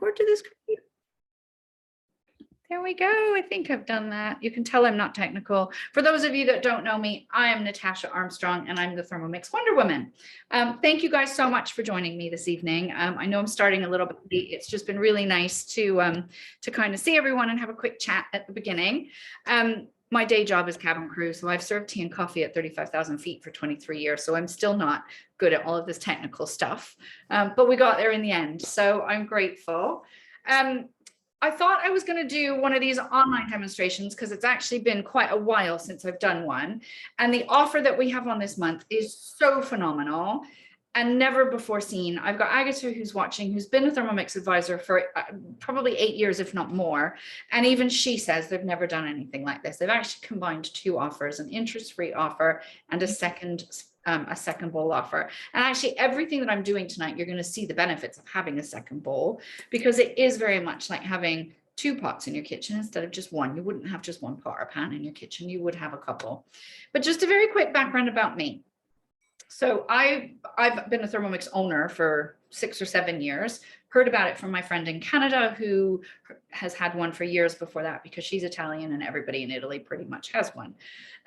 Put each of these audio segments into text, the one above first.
record to this computer. There we go. I think I've done that. You can tell I'm not technical. For those of you that don't know me, I am Natasha Armstrong and I'm the Thermomix Wonder Woman. Thank you guys so much for joining me this evening. I know I'm starting a little bit late. It's just been really nice to kind of see everyone and have a quick chat at the beginning. My day job is cabin crew, so I've served tea and coffee at 35,000 feet for 23 years, so I'm still not good at all of this technical stuff, but we got there in the end, so I'm grateful. I thought I was going to do one of these online demonstrations because it's actually been quite a while since I've done one, and the offer that we have on this month is so phenomenal and never before seen. I've got Agatha who's watching, who's been a Thermomix advisor for probably 8 years, if not more. And even she says they've never done anything like this. They've actually combined two offers, an interest-free offer and a second bowl offer. And actually everything that I'm doing tonight, you're going to see the benefits of having a second bowl, because it is very much like having two pots in your kitchen instead of just one. You wouldn't have just one pot or pan in your kitchen. You would have a couple. But just a very quick background about me. So I've been a Thermomix owner for 6 or 7 years, heard about it from my friend in Canada who has had one for years before that, because she's Italian and everybody in Italy pretty much has one.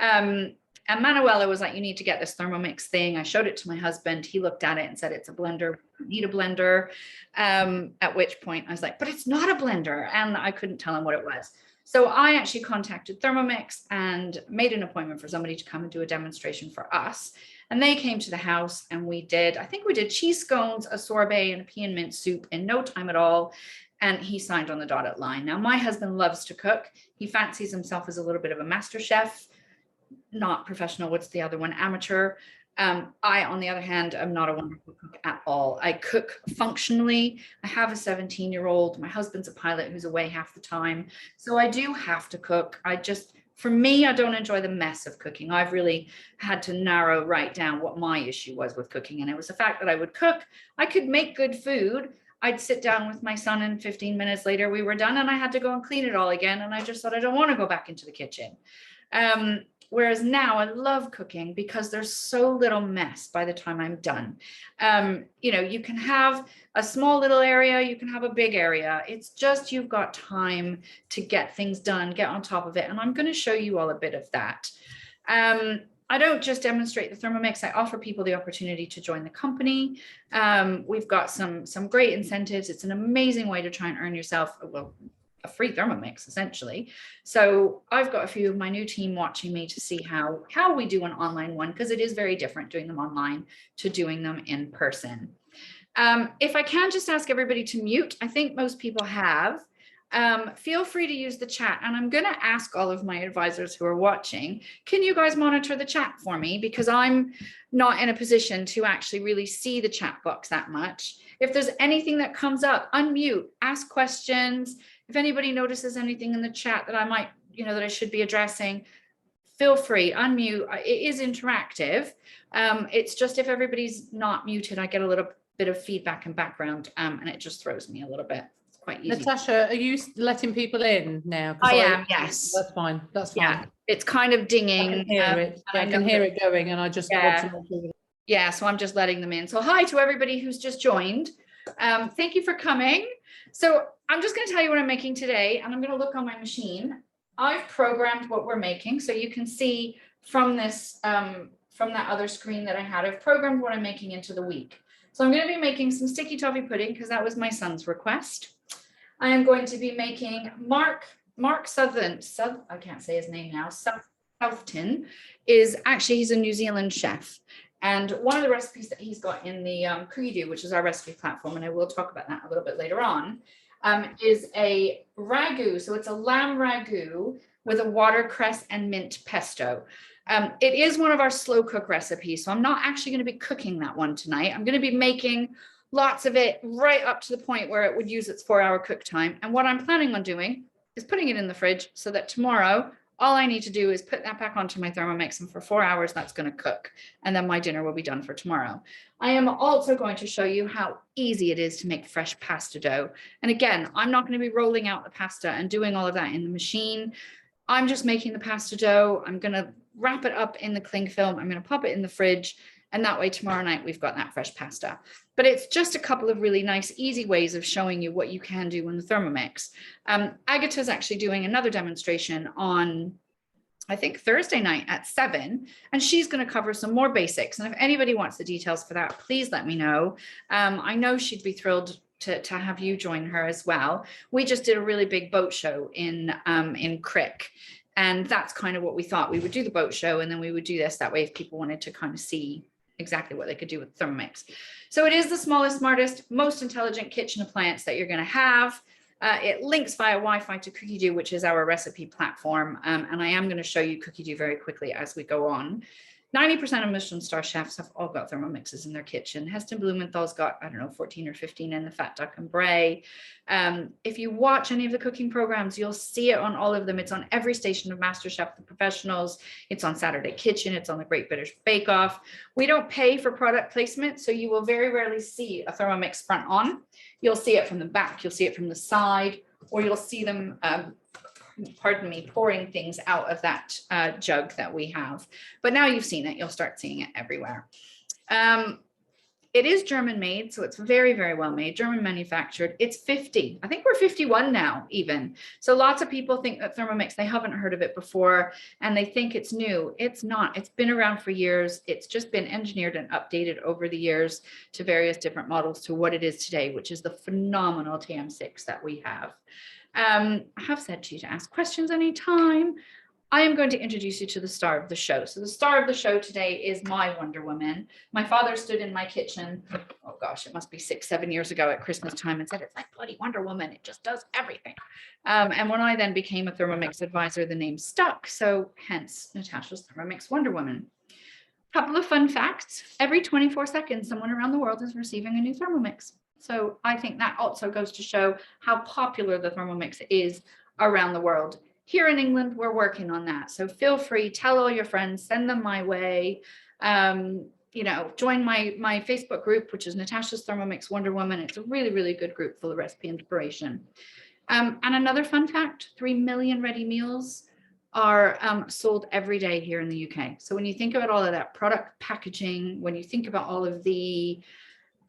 And Manuela was like, you need to get this Thermomix thing. I showed it to my husband. He looked at it and said, it's a blender. We don't need a blender. At which point I was like, but it's not a blender. And I couldn't tell him what it was. So I actually contacted Thermomix and made an appointment for somebody to come and do a demonstration for us. And they came to the house and I think we did cheese scones, a sorbet, and a pea and mint soup in no time at all. And he signed on the dotted line. Now, my husband loves to cook. He fancies himself as a little bit of a master chef, not professional. What's the other one? Amateur. I, on the other hand, am not a wonderful cook at all. I cook functionally. I have a 17-year-old. My husband's a pilot who's away half the time. So I do have to cook. For me, I don't enjoy the mess of cooking. I've really had to narrow right down what my issue was with cooking. And it was the fact that I would cook. I could make good food. I'd sit down with my son and 15 minutes later we were done and I had to go and clean it all again. And I just thought, I don't want to go back into the kitchen. Whereas now I love cooking because there's so little mess by the time I'm done. You can have a small little area, you can have a big area. It's just, you've got time to get things done, get on top of it. And I'm going to show you all a bit of that. I don't just demonstrate the Thermomix. I offer people the opportunity to join the company. We've got some great incentives. It's an amazing way to try and earn yourself, a free Thermomix, essentially. So I've got a few of my new team watching me to see how we do an online one, because it is very different doing them online to doing them in person. If I can just ask everybody to mute, I think most people have. Feel free to use the chat, and I'm going to ask all of my advisors who are watching, can you guys monitor the chat for me? Because I'm not in a position to actually really see the chat box that much. If there's anything that comes up, unmute, ask questions. If anybody notices anything in the chat that I might, that I should be addressing, feel free, unmute. It is interactive. It's just if everybody's not muted, I get a little bit of feedback and background, and it just throws me a little bit. It's quite easy. Natasha, are you letting people in now? I am, yes. That's fine. That's fine. Yeah, it's kind of dinging. I can hear it. I can hear it going, and I just want to make sure. Yeah, so I'm just letting them in. So hi to everybody who's just joined. Thank you for coming. So I'm just going to tell you what I'm making today, and I'm going to look on my machine. I've programmed what we're making, so you can see from this, from that other screen that I had, I've programmed what I'm making into the week. So I'm going to be making some sticky toffee pudding because that was my son's request. I am going to be making Mark Sutherland. I can't say his name now. Southton is actually, he's a New Zealand chef. And one of the recipes that he's got in the Credo, which is our recipe platform, and I will talk about that a little bit later on, is a ragu. So it's a lamb ragu with a watercress and mint pesto. It is one of our slow cook recipes, so I'm not actually going to be cooking that one tonight. I'm going to be making lots of it right up to the point where it would use its 4-hour cook time. And what I'm planning on doing is putting it in the fridge so that tomorrow, all I need to do is put that back onto my Thermomix, and for 4 hours, that's going to cook. And then my dinner will be done for tomorrow. I am also going to show you how easy it is to make fresh pasta dough. And again, I'm not going to be rolling out the pasta and doing all of that in the machine. I'm just making the pasta dough. I'm going to wrap it up in the cling film. I'm going to pop it in the fridge. And that way tomorrow night we've got that fresh pasta. But it's just a couple of really nice, easy ways of showing you what you can do in the Thermomix. Agatha's actually doing another demonstration on, I think, Thursday night at 7, and she's going to cover some more basics. And if anybody wants the details for that, please let me know. I know she'd be thrilled to have you join her as well. We just did a really big boat show in Crick. And that's kind of what we thought. We would do the boat show and then we would do this. That way, if people wanted to kind of see exactly what they could do with Thermomix. So it is the smallest, smartest, most intelligent kitchen appliance that you're going to have. It links via Wi-Fi to CookieDo, which is our recipe platform. And I am going to show you CookieDo very quickly as we go on. 90% of Michelin star chefs have all got Thermomixes in their kitchen. Heston Blumenthal's got, I don't know, 14 or 15 in the Fat Duck and Bray. If you watch any of the cooking programs, you'll see it on all of them. It's on every station of MasterChef, The Professionals. It's on Saturday Kitchen. It's on the Great British Bake Off. We don't pay for product placement, so you will very rarely see a Thermomix front on. You'll see it from the back, you'll see it from the side, or you'll see them pardon me, pouring things out of that jug that we have. But now you've seen it, you'll start seeing it everywhere. It is German made, so it's very, very well made, German manufactured. It's 50. I think we're 51 now even. So lots of people think that Thermomix, they haven't heard of it before and they think it's new. It's not. It's been around for years. It's just been engineered and updated over the years to various different models to what it is today, which is the phenomenal TM6 that we have. I have said to you to ask questions anytime. I am going to introduce you to the star of the show. So the star of the show today is my Wonder Woman. My father stood in my kitchen, oh gosh, it must be 6-7 years ago at Christmas time and said, it's like bloody Wonder Woman. It just does everything. And when I then became a Thermomix advisor, the name stuck. So hence Natasha's Thermomix Wonder Woman. Couple of fun facts. Every 24 seconds, someone around the world is receiving a new Thermomix. So I think that also goes to show how popular the Thermomix is around the world. Here in England, we're working on that. So feel free, tell all your friends, send them my way. You know, join my Facebook group, which is Natasha's Thermomix Wonder Woman. It's a really, really good group full of recipe inspiration. And another fun fact, 3 million ready meals are sold every day here in the UK. So when you think about all of that product packaging, when you think about all of the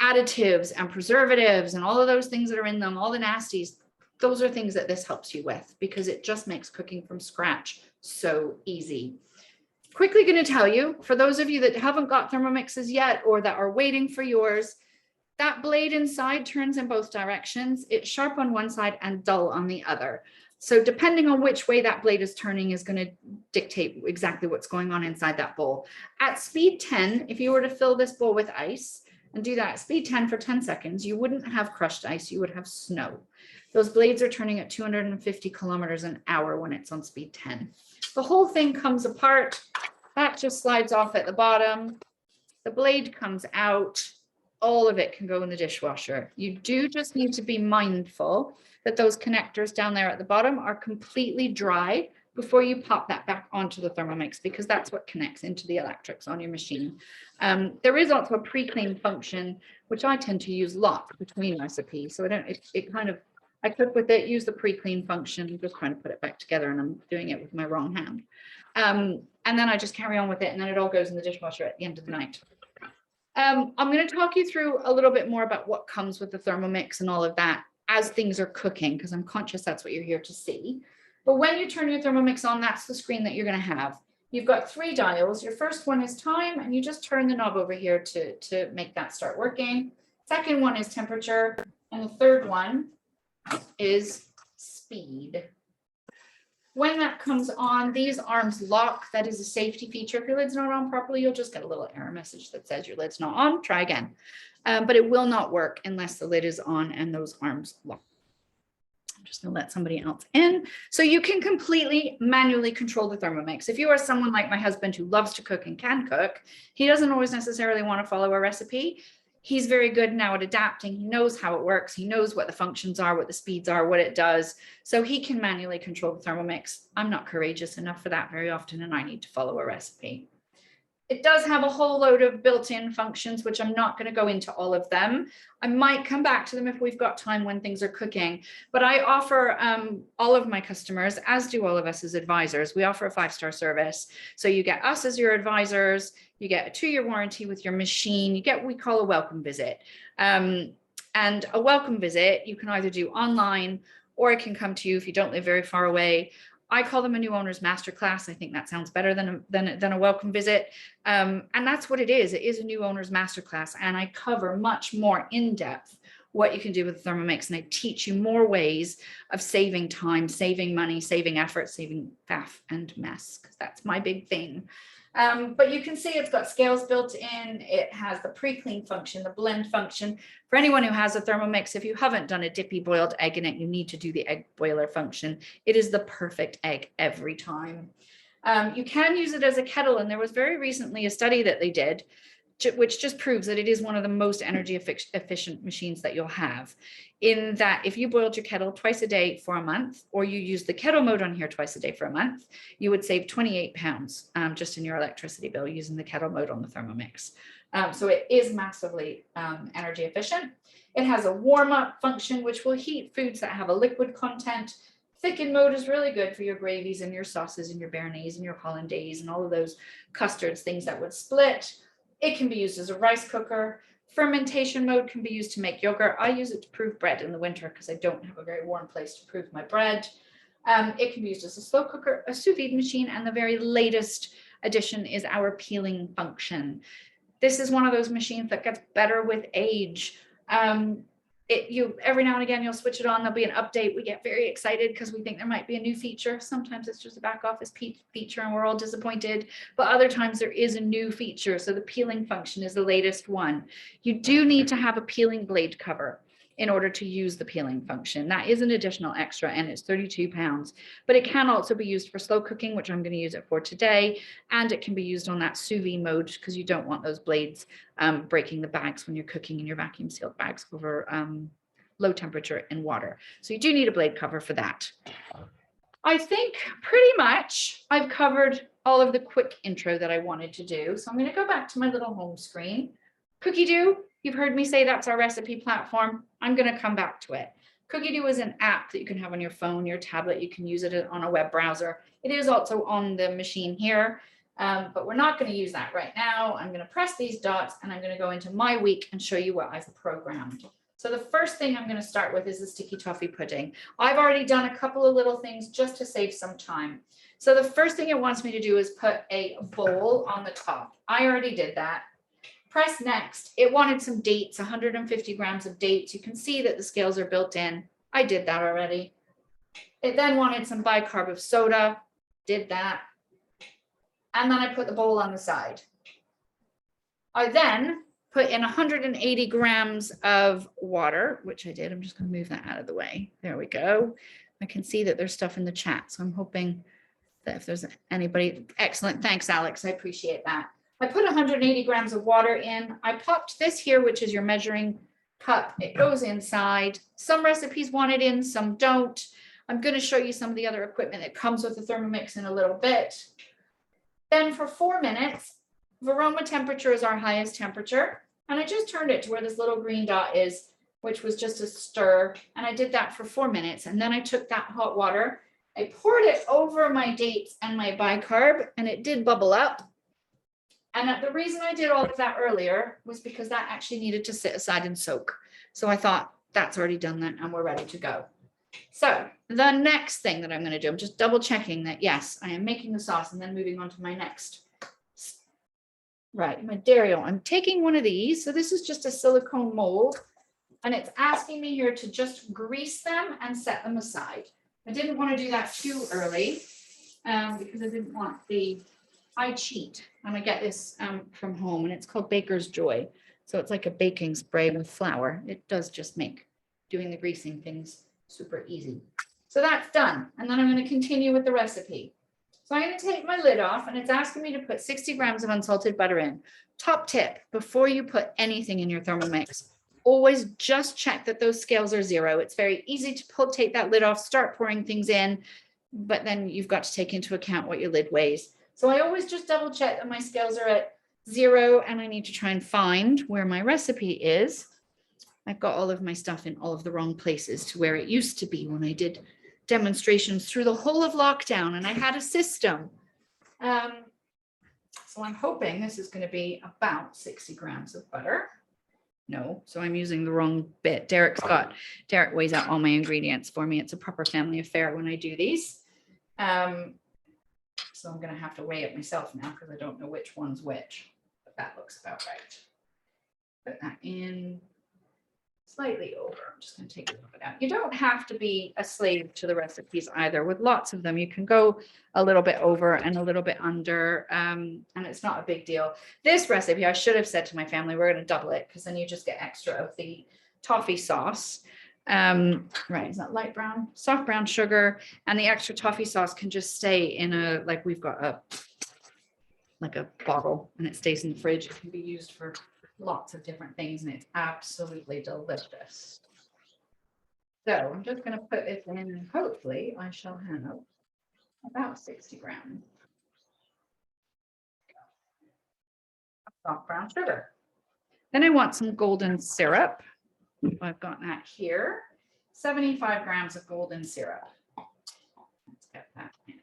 additives and preservatives and all of those things that are in them, all the nasties, those are things that this helps you with because it just makes cooking from scratch so easy. Quickly going to tell you, for those of you that haven't got Thermomixes yet or that are waiting for yours, that blade inside turns in both directions. It's sharp on one side and dull on the other. So depending on which way that blade is turning is going to dictate exactly what's going on inside that bowl. At speed 10, if you were to fill this bowl with ice, and do that at speed 10 for 10 seconds, you wouldn't have crushed ice, you would have snow. Those blades are turning at 250 kilometers an hour when it's on speed 10. The whole thing comes apart, that just slides off at the bottom. The blade comes out, all of it can go in the dishwasher. You do just need to be mindful that those connectors down there at the bottom are completely dry before you pop that back onto the Thermomix, because that's what connects into the electrics on your machine. There is also a pre-clean function, which I tend to use lock between recipes. So I cook with it, use the pre-clean function, just trying to put it back together, and I'm doing it with my wrong hand. And then I just carry on with it, and then it all goes in the dishwasher at the end of the night. I'm going to talk you through a little bit more about what comes with the Thermomix and all of that as things are cooking, because I'm conscious that's what you're here to see. But when you turn your Thermomix on, that's the screen that you're going to have. You've got 3 dials. Your first one is time, and you just turn the knob over here to make that start working. Second one is temperature, and the third one is speed. When that comes on, these arms lock. That is a safety feature. If your lid's not on properly, you'll just get a little error message that says your lid's not on. Try again. But it will not work unless the lid is on and those arms lock. I'm just going to let somebody else in. So you can completely manually control the Thermomix. If you are someone like my husband who loves to cook and can cook, he doesn't always necessarily want to follow a recipe. He's very good now at adapting. He knows how it works. He knows what the functions are, what the speeds are, what it does. So he can manually control the Thermomix. I'm not courageous enough for that very often, and I need to follow a recipe. It does have a whole load of built-in functions, which I'm not going to go into all of them. I might come back to them if we've got time when things are cooking, but I offer all of my customers, as do all of us as advisors, we offer a 5-star service. So you get us as your advisors, you get a 2-year warranty with your machine, you get what we call a welcome visit. And a welcome visit, you can either do online or it can come to you if you don't live very far away. I call them a new owner's masterclass. I think that sounds better than a welcome visit. And that's what it is. It is a new owner's masterclass. And I cover much more in depth what you can do with Thermomix. And I teach you more ways of saving time, saving money, saving effort, saving faff and mess, because that's my big thing. But you can see it's got scales built in. It has the pre-clean function, the blend function. For anyone who has a Thermomix, if you haven't done a dippy boiled egg in it, you need to do the egg boiler function. It is the perfect egg every time. You can use it as a kettle, and there was very recently a study that they did, which just proves that it is one of the most energy efficient machines that you'll have, in that if you boiled your kettle twice a day for a month, or you use the kettle mode on here twice a day for a month, you would save 28 pounds just in your electricity bill using the kettle mode on the Thermomix. So it is massively energy efficient. It has a warm up function, which will heat foods that have a liquid content. Thicken mode is really good for your gravies and your sauces and your béarnaise and your hollandaise and all of those custards, things that would split. It can be used as a rice cooker. Fermentation mode can be used to make yogurt. I use it to proof bread in the winter because I don't have a very warm place to proof my bread. It can be used as a slow cooker, a sous vide machine, and the very latest addition is our peeling function. This is one of those machines that gets better with age. Every now and again, you'll switch it on, there'll be an update. We get very excited because we think there might be a new feature. Sometimes it's just a back office feature and we're all disappointed, but other times there is a new feature. So the peeling function is the latest one. You do need to have a peeling blade cover in order to use the peeling function. That is an additional extra, and it's 32 pounds, but it can also be used for slow cooking, which I'm going to use it for today. And it can be used on that sous vide mode because you don't want those blades breaking the bags when you're cooking in your vacuum sealed bags over low temperature in water. So you do need a blade cover for that. I think pretty much I've covered all of the quick intro that I wanted to do. So I'm going to go back to my little home screen. Cookie Dough, you've heard me say that's our recipe platform. I'm going to come back to it. Cookie Dough is an app that you can have on your phone, your tablet. You can use it on a web browser. It is also on the machine here, but we're not going to use that right now. I'm going to press these dots and I'm going to go into my week and show you what I've programmed. So the first thing I'm going to start with is the sticky toffee pudding. I've already done a couple of little things just to save some time. So the first thing it wants me to do is put a bowl on the top. I already did that. Press next. It wanted some dates, 150 grams of dates. You can see that the scales are built in. I did that already. It then wanted some bicarb of soda. Did that. And then I put the bowl on the side. I then put in 180 grams of water, which I did. I'm just going to move that out of the way. There we go. I can see that there's stuff in the chat, so I'm hoping that if there's anybody, excellent. Thanks, Alex. I appreciate that. I put 180 grams of water in. I popped this here, which is your measuring cup. It goes inside. Some recipes want it in, some don't. I'm going to show you some of the other equipment that comes with the Thermomix in a little bit. Then for 4 minutes, Varoma temperature is our highest temperature. And I just turned it to where this little green dot is, which was just a stir. And I did that for 4 minutes. And then I took that hot water, I poured it over my dates and my bicarb, and it did bubble up. And the reason I did all of that earlier was because that actually needed to sit aside and soak. So I thought that's already done that and we're ready to go. So the next thing that I'm going to do, I'm just double checking that, yes, I am making the sauce and then moving on to my next. Right, my Dario, I'm taking one of these. So this is just a silicone mold and it's asking me here to just grease them and set them aside. I didn't want to do that too early because I didn't want I cheat and I get this from home and it's called Baker's Joy. So it's like a baking spray with flour. It does just make doing the greasing things super easy. So that's done. And then I'm going to continue with the recipe. So I'm going to take my lid off and it's asking me to put 60 grams of unsalted butter in. Top tip, before you put anything in your Thermomix, always just check that those scales are 0. It's very easy to take that lid off, start pouring things in, but then you've got to take into account what your lid weighs. So I always just double check that my scales are at 0, and I need to try and find where my recipe is. I've got all of my stuff in all of the wrong places to where it used to be when I did demonstrations through the whole of lockdown and I had a system. So I'm hoping this is going to be about 60 grams of butter. No, so I'm using the wrong bit. Derek weighs out all my ingredients for me. It's a proper family affair when I do these. So I'm going to have to weigh it myself now because I don't know which one's which, but that looks about right. Put that in slightly over. I'm just going to take a little bit out. You don't have to be a slave to the recipes either. With lots of them, you can go a little bit over and a little bit under, and it's not a big deal. This recipe, I should have said to my family, we're going to double it because then you just get extra of the toffee sauce. Right, is that light brown? Soft brown sugar, and the extra toffee sauce can just stay in a, like we've got a bottle and it stays in the fridge. It can be used for lots of different things and it's absolutely delicious. So I'm just going to put it in and hopefully I shall have about 60 grams of soft brown sugar. Then I want some golden syrup. I've got that here. 75 grams of golden syrup. Let's get that in.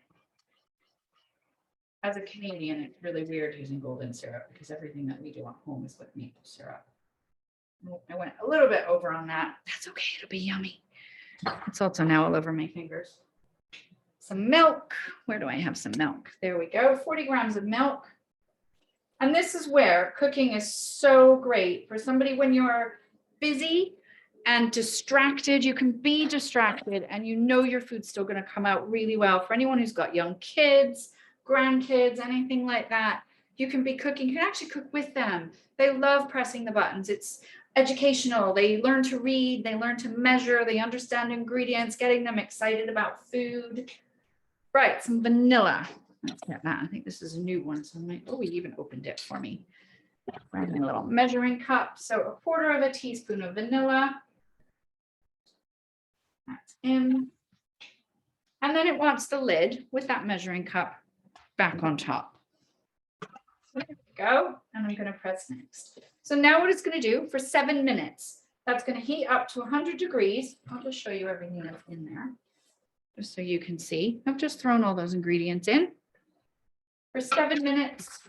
As a Canadian, it's really weird using golden syrup because everything that we do at home is with maple syrup. I went a little bit over on that. That's okay, it'll be yummy. It's also now all over my fingers. Some milk. Where do I have some milk? There we go, 40 grams of milk. And this is where cooking is so great for somebody when you're busy and distracted. You can be distracted and you know your food's still going to come out really well. For anyone who's got young kids, grandkids, anything like that, you can be cooking. You can actually cook with them. They love pressing the buttons. It's educational. They learn to read, they learn to measure, they understand ingredients, getting them excited about food. Right, some vanilla. Let's get that. I think this is a new one. So I might, oh, he even opened it for me. Grab my little measuring cup. So 1/4 teaspoon of vanilla. That's in. And then it wants the lid with that measuring cup back on top. There we go. And I'm going to press next. So now what it's going to do for 7 minutes, that's going to heat up to 100 degrees. I'll just show you everything that's in there, just so you can see. I've just thrown all those ingredients in for 7 minutes,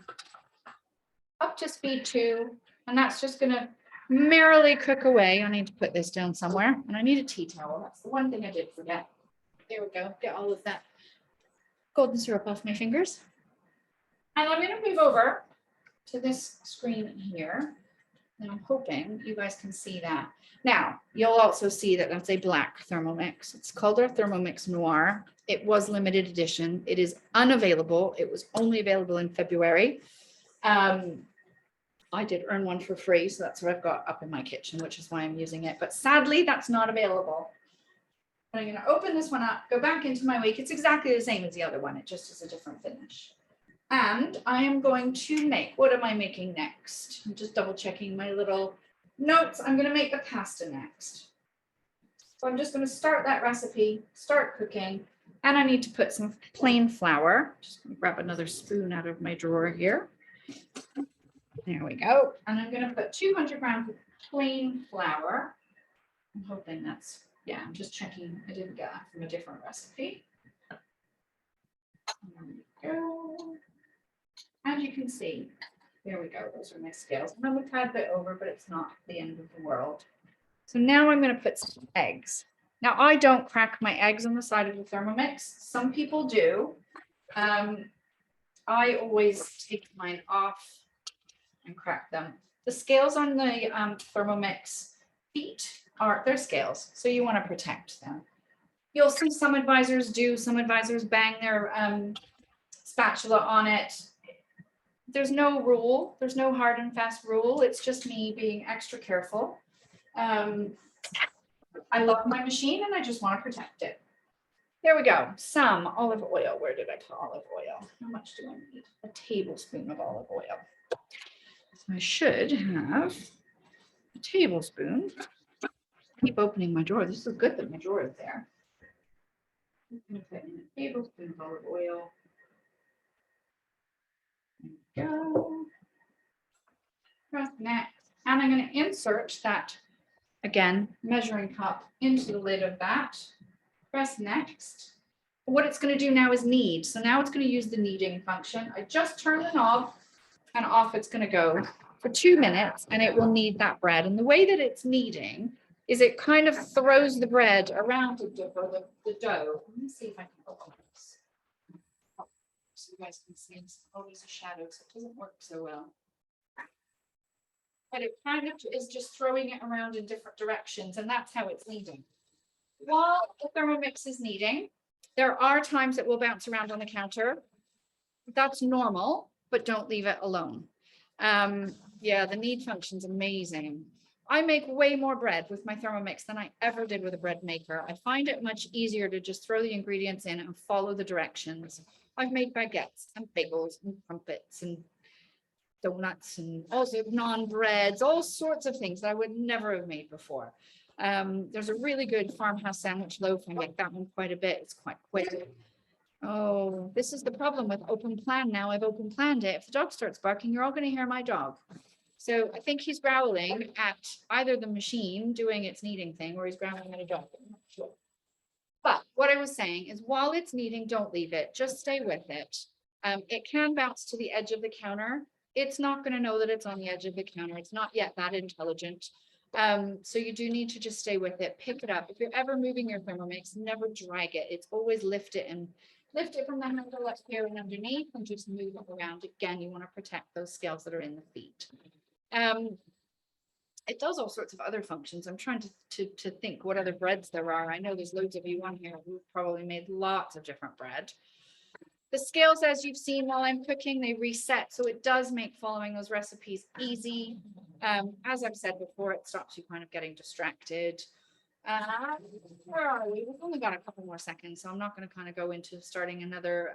up to speed 2. And that's just going to merrily cook away. I need to put this down somewhere. And I need a tea towel. That's the one thing I did forget. There we go. Get all of that golden syrup off my fingers. And I'm going to move over to this screen here. And I'm hoping you guys can see that. Now, you'll also see that that's a black Thermomix. It's called our Thermomix Noir. It was limited edition. It is unavailable. It was only available in February. I did earn one for free, so that's what I've got up in my kitchen, which is why I'm using it. But sadly, that's not available. But I'm going to open this one up, go back into my wake. It's exactly the same as the other one. It just is a different finish. And I am going to make, what am I making next? I'm just double checking my little notes. I'm going to make the pasta next. So I'm just going to start that recipe, start cooking, and I need to put some plain flour. Just going to grab another spoon out of my drawer here. There we go. And I'm going to put 200 grams of plain flour. I'm hoping that's, yeah, I'm just checking. I didn't get that from a different recipe. There we go. As you can see, there we go. Those are my scales. I'm a tad bit over, but it's not the end of the world. So now I'm going to put some eggs. Now I don't crack my eggs on the side of the Thermomix. Some people do. I always take mine off and crack them. The scales on the Thermomix feet are their scales, so you want to protect them. You'll see some advisors do. Some advisors bang their spatula on it. There's no rule. There's no hard and fast rule. It's just me being extra careful. I love my machine and I just want to protect it. There we go. Some olive oil. Where did I put olive oil? How much do I need? A tablespoon of olive oil. So I should have a tablespoon. Keep opening my drawer. This is good that my drawer is there. I'm going to put in a tablespoon of olive oil. There we go. Press next, and I'm going to insert that, again, measuring cup into the lid of that. Press next. What it's going to do now is knead. So now it's going to use the kneading function. I just turn the knob and off it's going to go for 2 minutes, and it will knead that bread. And the way that it's kneading is it kind of throws the bread around the dough. Let me see if I can open this so you guys can see. Oh, there's a shadow, so it doesn't work so well. But it kind of is just throwing it around in different directions, and that's how it's kneading. While the Thermomix is kneading, there are times it will bounce around on the counter. That's normal, but don't leave it alone. Yeah, the knead function's amazing. I make way more bread with my Thermomix than I ever did with a bread maker. I find it much easier to just throw the ingredients in and follow the directions. I've made baguettes and bagels and crumpets and donuts and also naan breads, all sorts of things that I would never have made before. There's a really good farmhouse sandwich loaf. I make that one quite a bit. It's quite quick. Oh, this is the problem with open plan now. I've open planned it. If the dog starts barking, you're all going to hear my dog. So I think he's growling at either the machine doing its kneading thing or he's growling at a dog. I'm not sure. But what I was saying is while it's kneading, don't leave it. Just stay with it. It can bounce to the edge of the counter. It's not going to know that it's on the edge of the counter. It's not yet that intelligent. So you do need to just stay with it, pick it up. If you're ever moving your Thermomix, never drag it. It's always lift it from the handle up here and underneath and just move it around. Again, you want to protect those scales that are in the feet. It does all sorts of other functions. I'm trying to think what other breads there are. I know there's loads of you on here who've probably made lots of different bread. The scales, as you've seen while I'm cooking, they reset. So it does make following those recipes easy. As I've said before, it stops you kind of getting distracted. Where are we? We've only got a couple more seconds, so I'm not going to kind of go into starting another,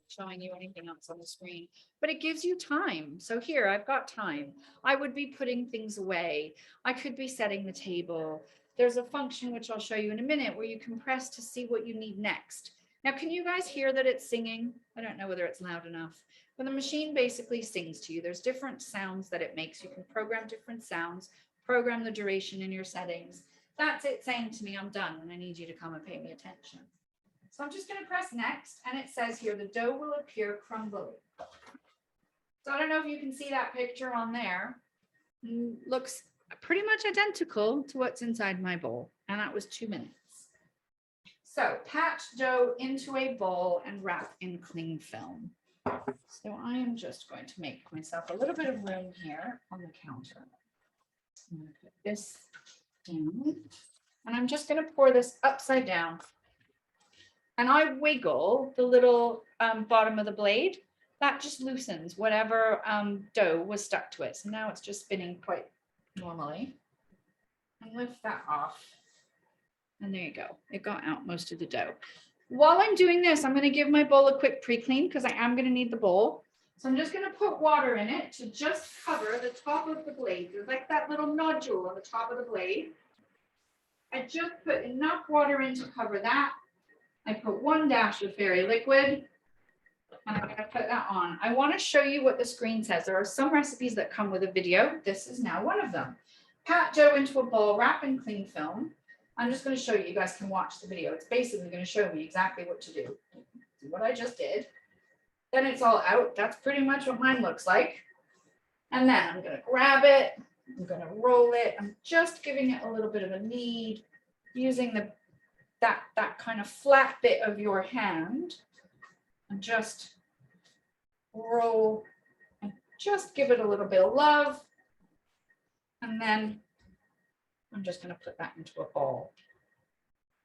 showing you anything else on the screen, but it gives you time. So here, I've got time. I would be putting things away. I could be setting the table. There's a function, which I'll show you in a minute, where you can press to see what you need next. Now, can you guys hear that it's singing? I don't know whether it's loud enough, but the machine basically sings to you. There's different sounds that it makes. You can program different sounds, program the duration in your settings. That's it saying to me, I'm done, and I need you to come and pay me attention. So I'm just going to press next, and it says here, the dough will appear crumbly. So I don't know if you can see that picture on there. Looks pretty much identical to what's inside my bowl, and that was 2 minutes. So patch dough into a bowl and wrap in cling film. So I am just going to make myself a little bit of room here on the counter. I'm going to put this down, and I'm just going to pour this upside down. And I wiggle the little bottom of the blade. That just loosens whatever dough was stuck to it. So now it's just spinning quite normally. And lift that off. And there you go. It got out most of the dough. While I'm doing this, I'm going to give my bowl a quick pre-clean because I am going to need the bowl. So I'm just going to put water in it to just cover the top of the blade. There's like that little nodule on the top of the blade. I just put enough water in to cover that. I put 1 dash of fairy liquid, and I'm going to put that on. I want to show you what the screen says. There are some recipes that come with a video. This is now one of them. Pat dough into a bowl, wrap in cling film. I'm just going to show you. You guys can watch the video. It's basically going to show me exactly what to do. See what I just did. Then it's all out. That's pretty much what mine looks like. And then I'm going to grab it. I'm going to roll it. I'm just giving it a little bit of a knead using that kind of flat bit of your hand, and just roll and just give it a little bit of love. And then I'm just going to put that into a bowl.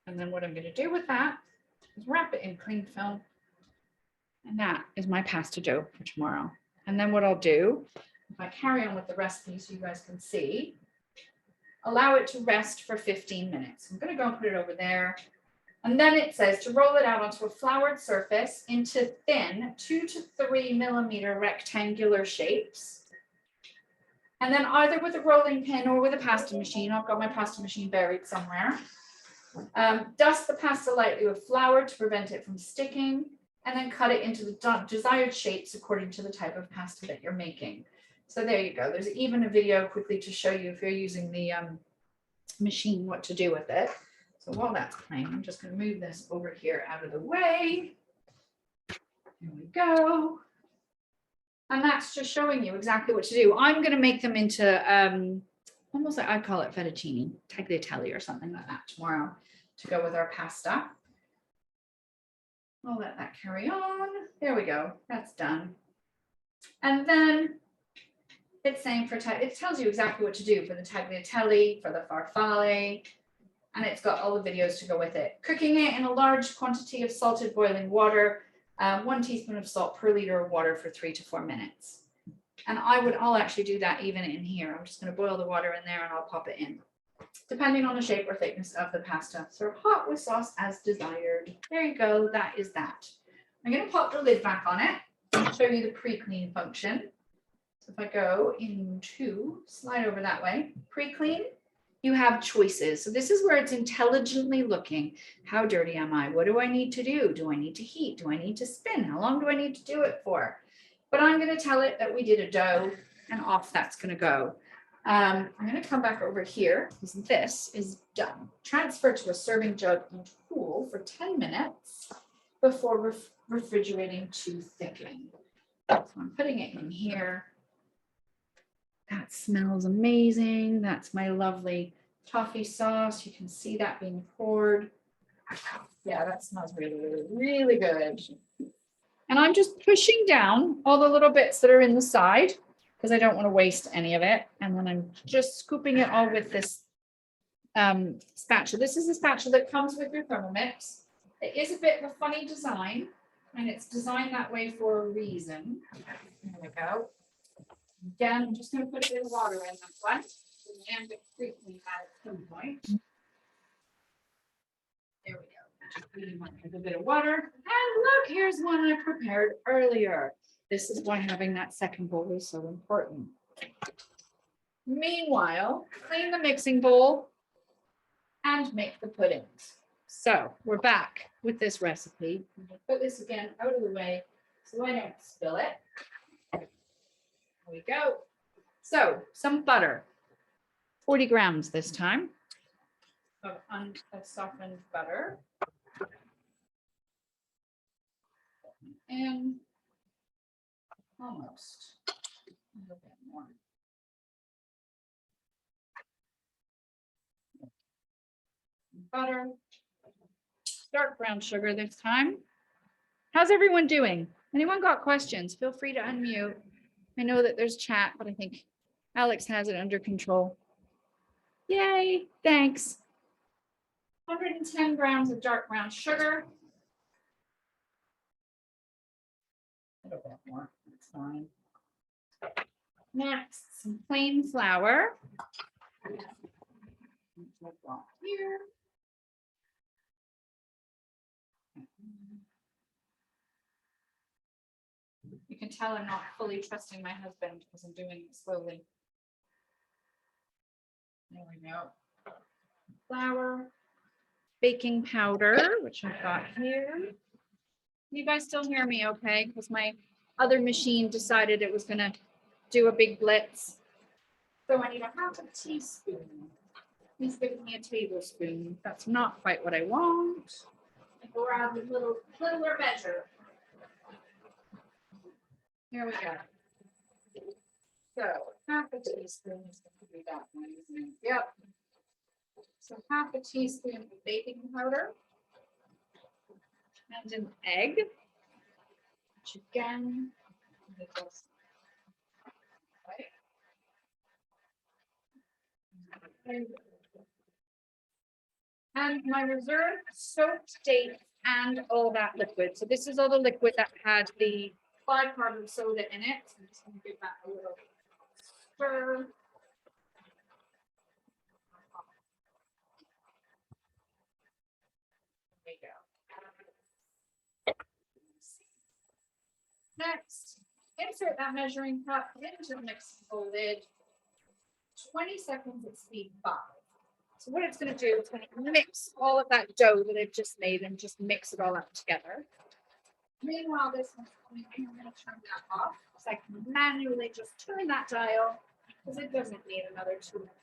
And then what I'm going to do with that is wrap it in cling film. And that is my pasta dough for tomorrow. And then what I'll do, if I carry on with the recipe so you guys can see, allow it to rest for 15 minutes. I'm going to go and put it over there. And then it says to roll it out onto a floured surface into thin 2 to 3 millimeter rectangular shapes. And then either with a rolling pin or with a pasta machine, I've got my pasta machine buried somewhere. Dust the pasta lightly with flour to prevent it from sticking, and then cut it into the desired shapes according to the type of pasta that you're making. So there you go. There's even a video quickly to show you if you're using the machine, what to do with it. So while that's playing, I'm just going to move this over here out of the way. There we go. And that's just showing you exactly what to do. I'm going to make them into almost like I call it fettuccine, tagliatelle or something like that tomorrow to go with our pasta. I'll let that carry on. There we go. That's done. And then it's saying it tells you exactly what to do for the tagliatelle, for the farfalle, and it's got all the videos to go with it. Cooking it in a large quantity of salted boiling water, 1 teaspoon of salt per liter of water for 3 to 4 minutes. And I'll actually do that even in here. I'm just going to boil the water in there and I'll pop it in, depending on the shape or thickness of the pasta. Serve hot with sauce as desired. There you go. That is that. I'm going to pop the lid back on it and show you the pre-clean function. So if I go into, slide over that way, pre-clean, you have choices. So this is where it's intelligently looking. How dirty am I? What do I need to do? Do I need to heat? Do I need to spin? How long do I need to do it for? But I'm going to tell it that we did a dough and off that's going to go. I'm going to come back over here because this is done. Transfer to a serving jug and cool for 10 minutes before refrigerating to thicken. So I'm putting it in here. That smells amazing. That's my lovely toffee sauce. You can see that being poured. Yeah, that smells really, really, really good. And I'm just pushing down all the little bits that are in the side because I don't want to waste any of it. And then I'm just scooping it all with this spatula. This is a spatula that comes with your Thermomix. It is a bit of a funny design, and it's designed that way for a reason. There we go. Again, I'm just going to put a bit of water in that one and get quickly at some point. There we go. Just putting a bit of water. And look, here's one I prepared earlier. This is why having that second bowl is so important. Meanwhile, clean the mixing bowl and make the puddings. So we're back with this recipe. I'll put this again out of the way so I don't spill it. There we go. So some butter, 40 grams this time of unsoftened butter. And almost a little bit more. Butter, dark brown sugar this time. How's everyone doing? Anyone got questions? Feel free to unmute. I know that there's chat, but I think Alex has it under control. Yay, thanks. 110 grams of dark brown sugar. A little bit more, that's fine. Next, some plain flour. Here. You can tell I'm not fully trusting my husband because I'm doing it slowly. There we go. Flour, baking powder, which I've got here. You guys still hear me okay? Because my other machine decided it was going to do a big blitz. So I need a half a teaspoon. He's giving me a tablespoon. That's not quite what I want. I go around with littler measure. Here we go. So half a teaspoon is going to be that one, isn't it? Yep. So half a teaspoon of baking powder and an egg, which again, and my reserve soaked dates and all that liquid. So this is all the liquid that had the bicarbonate soda in it. So I'm just going to give that a little stir. There you go. Next, insert that measuring cup into the mixing bowl lid. 20 seconds at speed 5. So what it's going to do, it's going to mix all of that dough that I've just made and just mix it all up together. Meanwhile, this one's coming in. I'm going to turn that off so I can manually just turn that dial because it doesn't need another 2 minutes.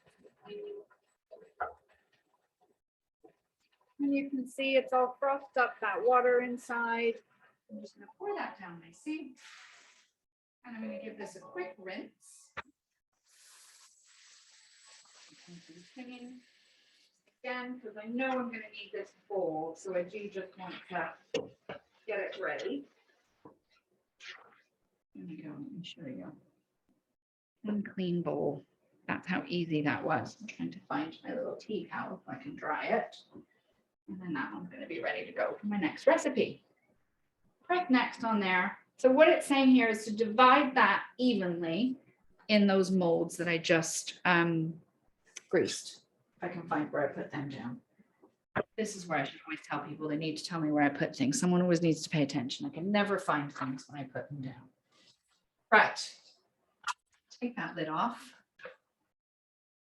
And you can see it's all frothed up, that water inside. I'm just going to pour that down my sink. And I'm going to give this a quick rinse. Again, because I know I'm going to need this bowl, so I do just want to get it ready. There we go. Let me show you. One clean bowl. That's how easy that was. I'm trying to find my little tea towel so I can dry it. And then that one's going to be ready to go for my next recipe. Right next on there. So what it's saying here is to divide that evenly in those molds that I just greased. If I can find where I put them down. This is where I should always tell people they need to tell me where I put things. Someone always needs to pay attention. I can never find things when I put them down. Right. Take that lid off.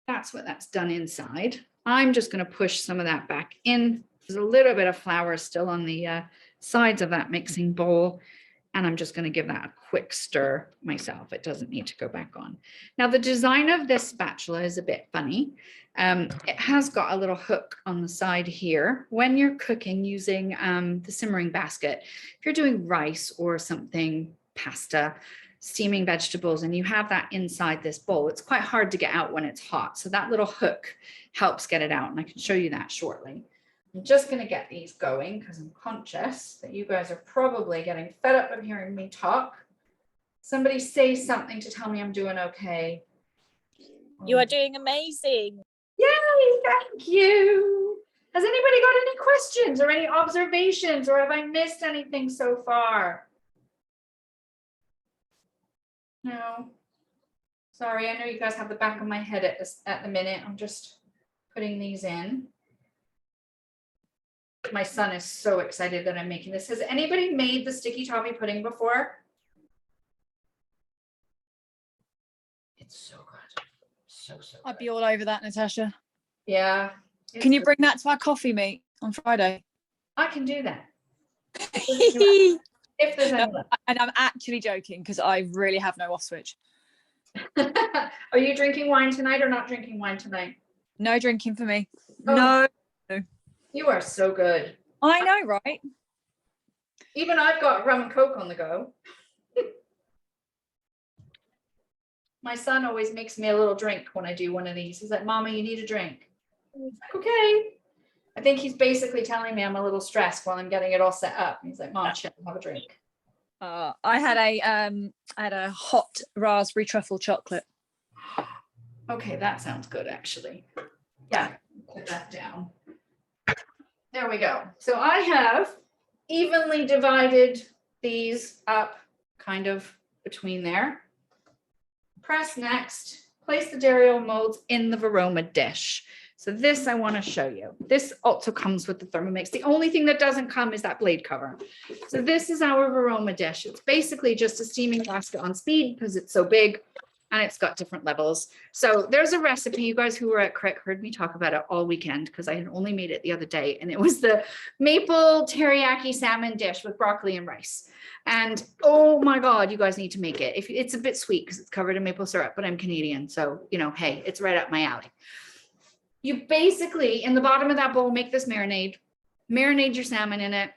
That's what that's done inside. I'm just going to push some of that back in. There's a little bit of flour still on the sides of that mixing bowl. And I'm just going to give that a quick stir myself. It doesn't need to go back on. Now, the design of this spatula is a bit funny. It has got a little hook on the side here. When you're cooking using the simmering basket, if you're doing rice or something, pasta, steaming vegetables, and you have that inside this bowl, it's quite hard to get out when it's hot. So that little hook helps get it out. And I can show you that shortly. I'm just going to get these going because I'm conscious that you guys are probably getting fed up of hearing me talk. Somebody say something to tell me I'm doing okay. You are doing amazing. Yay, thank you. Has anybody got any questions or any observations, or have I missed anything so far? No. Sorry, I know you guys have the back of my head at the minute. I'm just putting these in. My son is so excited that I'm making this. Has anybody made the sticky toffee pudding before? It's so good. So good. I'd be all over that, Natasha. Yeah. Can you bring that to our coffee meet on Friday? I can do that. If there's any left. And I'm actually joking because I really have no off switch. Are you drinking wine tonight or not drinking wine tonight? No drinking for me. Oh. No. You are so good. I know, right? Even I've got rum and coke on the go. My son always makes me a little drink when I do one of these. He's like, Mama, you need a drink. I'm like, okay. I think he's basically telling me I'm a little stressed while I'm getting it all set up. He's like, Mom, chill, have a drink. I had a hot raspberry truffle chocolate. Okay, that sounds good, actually. Yeah, put that down. There we go. So I have evenly divided these up kind of between there. Press next, place the dairy molds in the Varoma dish. So this I want to show you. This also comes with the Thermomix. The only thing that doesn't come is that blade cover. So this is our Varoma dish. It's basically just a steaming basket on speed because it's so big and it's got different levels. So there's a recipe. You guys who were at Crick heard me talk about it all weekend because I had only made it the other day, and it was the maple teriyaki salmon dish with broccoli and rice. And oh my God, you guys need to make it. If it's a bit sweet because it's covered in maple syrup, but I'm Canadian. So, you know, hey, it's right up my alley. You basically, in the bottom of that bowl, make this marinade your salmon in it.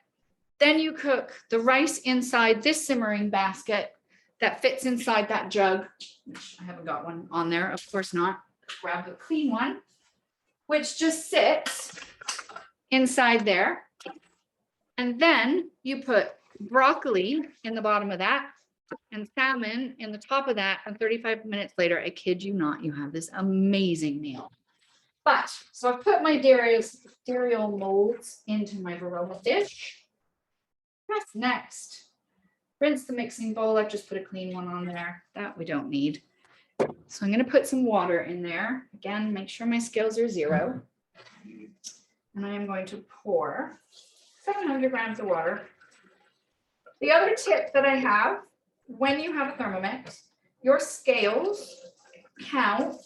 Then you cook the rice inside this simmering basket that fits inside that jug, which I haven't got one on there, of course not. Grab the clean one, which just sits inside there. And then you put broccoli in the bottom of that and salmon in the top of that. And 35 minutes later, I kid you not, you have this amazing meal. But, so I've put my dairy molds into my Varoma dish. Press next. Rinse the mixing bowl. I've just put a clean one on there. That we don't need. So I'm going to put some water in there. Again, make sure my scales are 0. And I am going to pour 700 grams of water. The other tip that I have, when you have a Thermomix, your scales count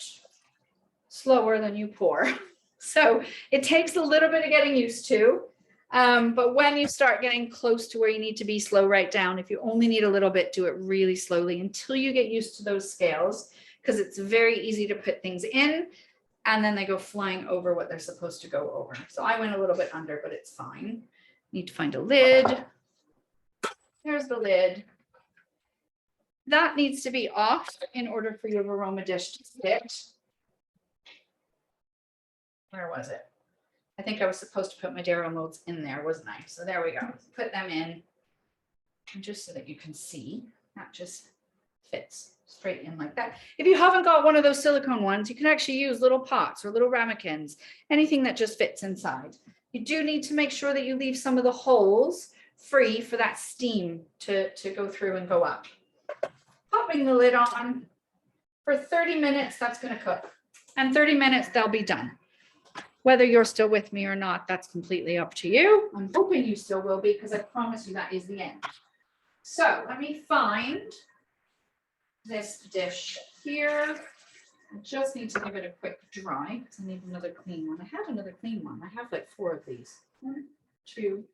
slower than you pour. So it takes a little bit of getting used to. But when you start getting close to where you need to be, slow right down. If you only need a little bit, do it really slowly until you get used to those scales, because it's very easy to put things in and then they go flying over what they're supposed to go over. So I went a little bit under, but it's fine. Need to find a lid. There's the lid. That needs to be off in order for your aroma dish to sit. Where was it? I think I was supposed to put my Darrow molds in there, wasn't I? So there we go. Put them in. And just so that you can see, that just fits straight in like that. If you haven't got one of those silicone ones, you can actually use little pots or little ramekins, anything that just fits inside. You do need to make sure that you leave some of the holes free for that steam to go through and go up. Popping the lid on for 30 minutes, that's going to cook. And 30 minutes, they'll be done. Whether you're still with me or not, that's completely up to you. I'm hoping you still will be, because I promise you that is the end. So let me find this dish here. I just need to give it a quick dry because I need another clean one. I had another clean one. I have like 4 of these. 1, 2,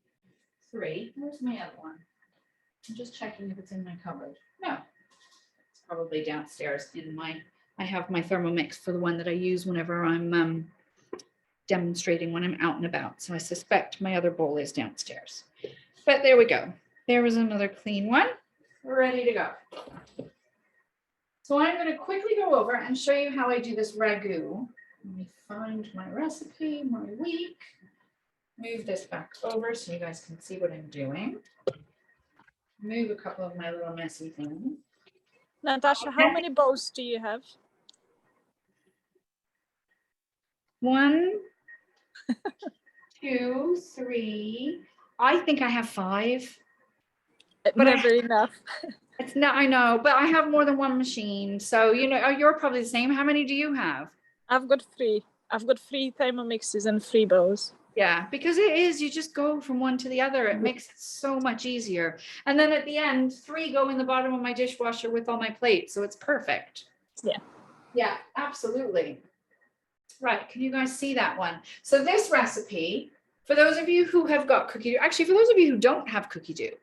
3. Where's my other one? I'm just checking if it's in my cupboard. No, it's probably downstairs in my, I have my Thermomix for the one that I use whenever I'm demonstrating when I'm out and about. So I suspect my other bowl is downstairs. But there we go. There was another clean one. We're ready to go. So I'm going to quickly go over and show you how I do this ragu. Let me find my recipe, my week. Move this back over so you guys can see what I'm doing. Move a couple of my little messy things. Natasha, how many bowls do you have? 1, 2, 3. I think I have 5. But Never enough. It's not, I know, but I have more than one machine. So, you know, you're probably the same. How many do you have? I've got 3. I've got 3 Thermomixes and 3 bowls. Yeah, because it is, you just go from one to the other. It makes it so much easier. And then at the end, 3 go in the bottom of my dishwasher with all my plates. So it's perfect. Yeah. Yeah, absolutely. Right. Can you guys see that one? So this recipe, for those of you who have got Cookie Dough, actually, for those of you who don't have Cookie Dough,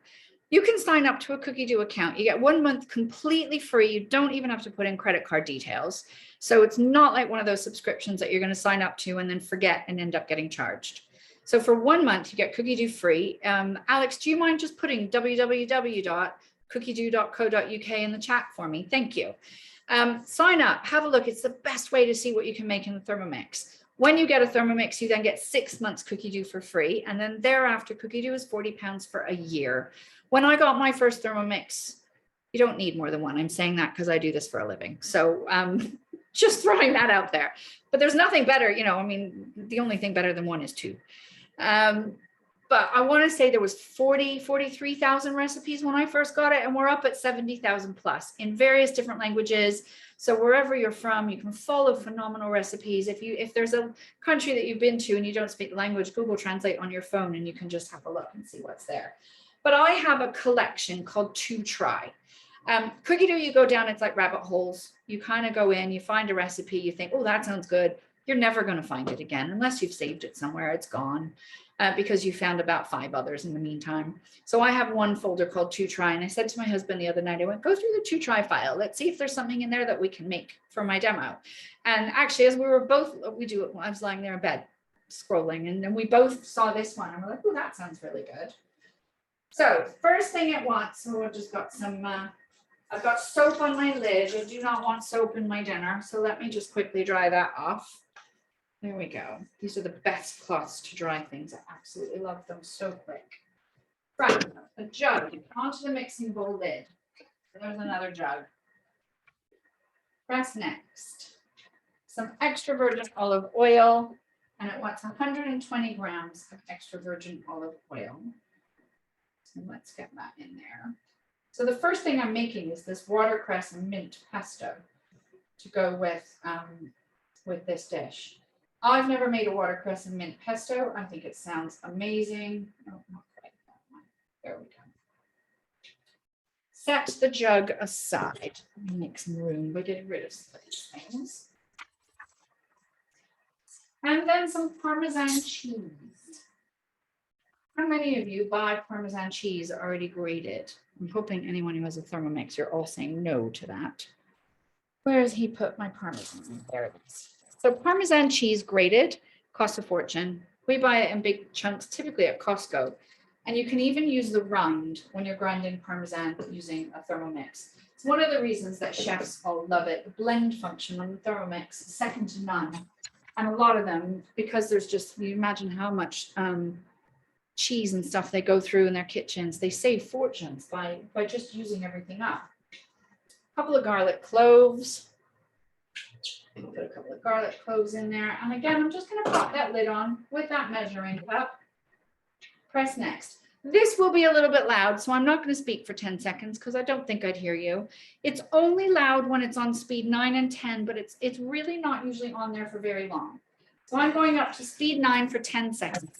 you can sign up to a Cookie Dough account. You get 1 month completely free. You don't even have to put in credit card details. So it's not like one of those subscriptions that you're going to sign up to and then forget and end up getting charged. So for 1 month, you get Cookie Dough free. Alex, do you mind just putting www.cookiedough.co.uk in the chat for me? Thank you. Sign up, have a look. It's the best way to see what you can make in the Thermomix. When you get a Thermomix, you then get 6 months Cookie Dough for free. And then thereafter, Cookie Dough is £40 for a year. When I got my first Thermomix, you don't need more than one. I'm saying that because I do this for a living. So just throwing that out there. But there's nothing better, you know, I mean, the only thing better than 1 is 2. But I want to say there was 43,000 recipes when I first got it, and we're up at 70,000 plus in various different languages. So wherever you're from, you can follow phenomenal recipes. If there's a country that you've been to and you don't speak the language, Google Translate on your phone and you can just have a look and see what's there. But I have a collection called To Try. Cookie Dough, you go down, it's like rabbit holes. You kind of go in, you find a recipe, you think, oh, that sounds good. You're never going to find it again unless you've saved it somewhere. It's gone because you found about 5 others in the meantime. So I have one folder called To Try. And I said to my husband the other night, I went, go through the To Try file. Let's see if there's something in there that we can make for my demo. And actually, as we were both, I was lying there in bed scrolling, and then we both saw this one. And we're like, oh, that sounds really good. So first thing it wants, so I've just got some, I've got soap on my lid. I do not want soap in my dinner. So let me just quickly dry that off. There we go. These are the best cloths to dry things. I absolutely love them. So quick. Right, a jug onto the mixing bowl lid. There's another jug. Press next. Some extra virgin olive oil, and it wants 120 grams of extra virgin olive oil. So let's get that in there. So the first thing I'm making is this watercress and mint pesto to go with this dish. I've never made a watercress and mint pesto. I think it sounds amazing. Oh, not quite that one. There we go. Set the jug aside. Let me make some room by getting rid of some of these things. And then some Parmesan cheese. many of you buy Parmesan cheese already grated? I'm hoping anyone who has a Thermomix, you're all saying no to that. Where has he put my Parmesan? There it is. So Parmesan cheese grated costs a fortune. We buy it in big chunks, typically at Costco. And you can even use the rind when you're grinding Parmesan using a Thermomix. It's one of the reasons that chefs all love it. The blend function on the Thermomix is second to none. And a lot of them, because there's just, you imagine how much cheese and stuff they go through in their kitchens, they save fortunes by just using everything up. A couple of garlic cloves. Put a couple of garlic cloves in there. And again, I'm just going to pop that lid on with that measuring cup. Press next. This will be a little bit loud, so I'm not going to speak for 10 seconds because I don't think I'd hear you. It's only loud when it's on speed 9 and 10, but it's really not usually on there for very long. So I'm going up to speed 9 for 10 seconds.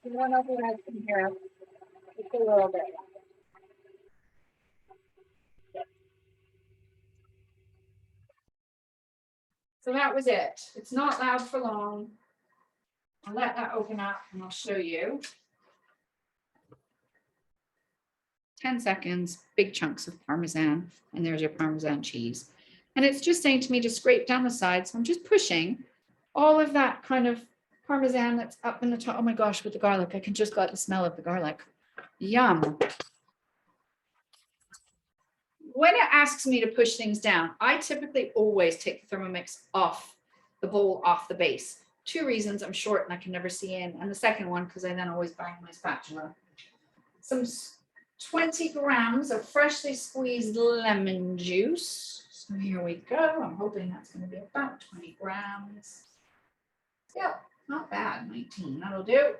You don't know if you guys can hear it. Just a little bit. So that was it. It's not loud for long. I'll let that open up and I'll show you. 10 seconds, big chunks of Parmesan, and there's your Parmesan cheese. And it's just saying to me to scrape down the sides. So I'm just pushing all of that kind of Parmesan that's up in the top. Oh my gosh, with the garlic, I can just got the smell of the garlic. Yum. When it asks me to push things down, I typically always take the Thermomix off the bowl, off the base. 2 reasons: I'm short and I can never see in. And the second one, because I then always bang my spatula. Some 20 grams of freshly squeezed lemon juice. So here we go. I'm hoping that's going to be about 20 grams. Yep, not bad. 19, that'll do.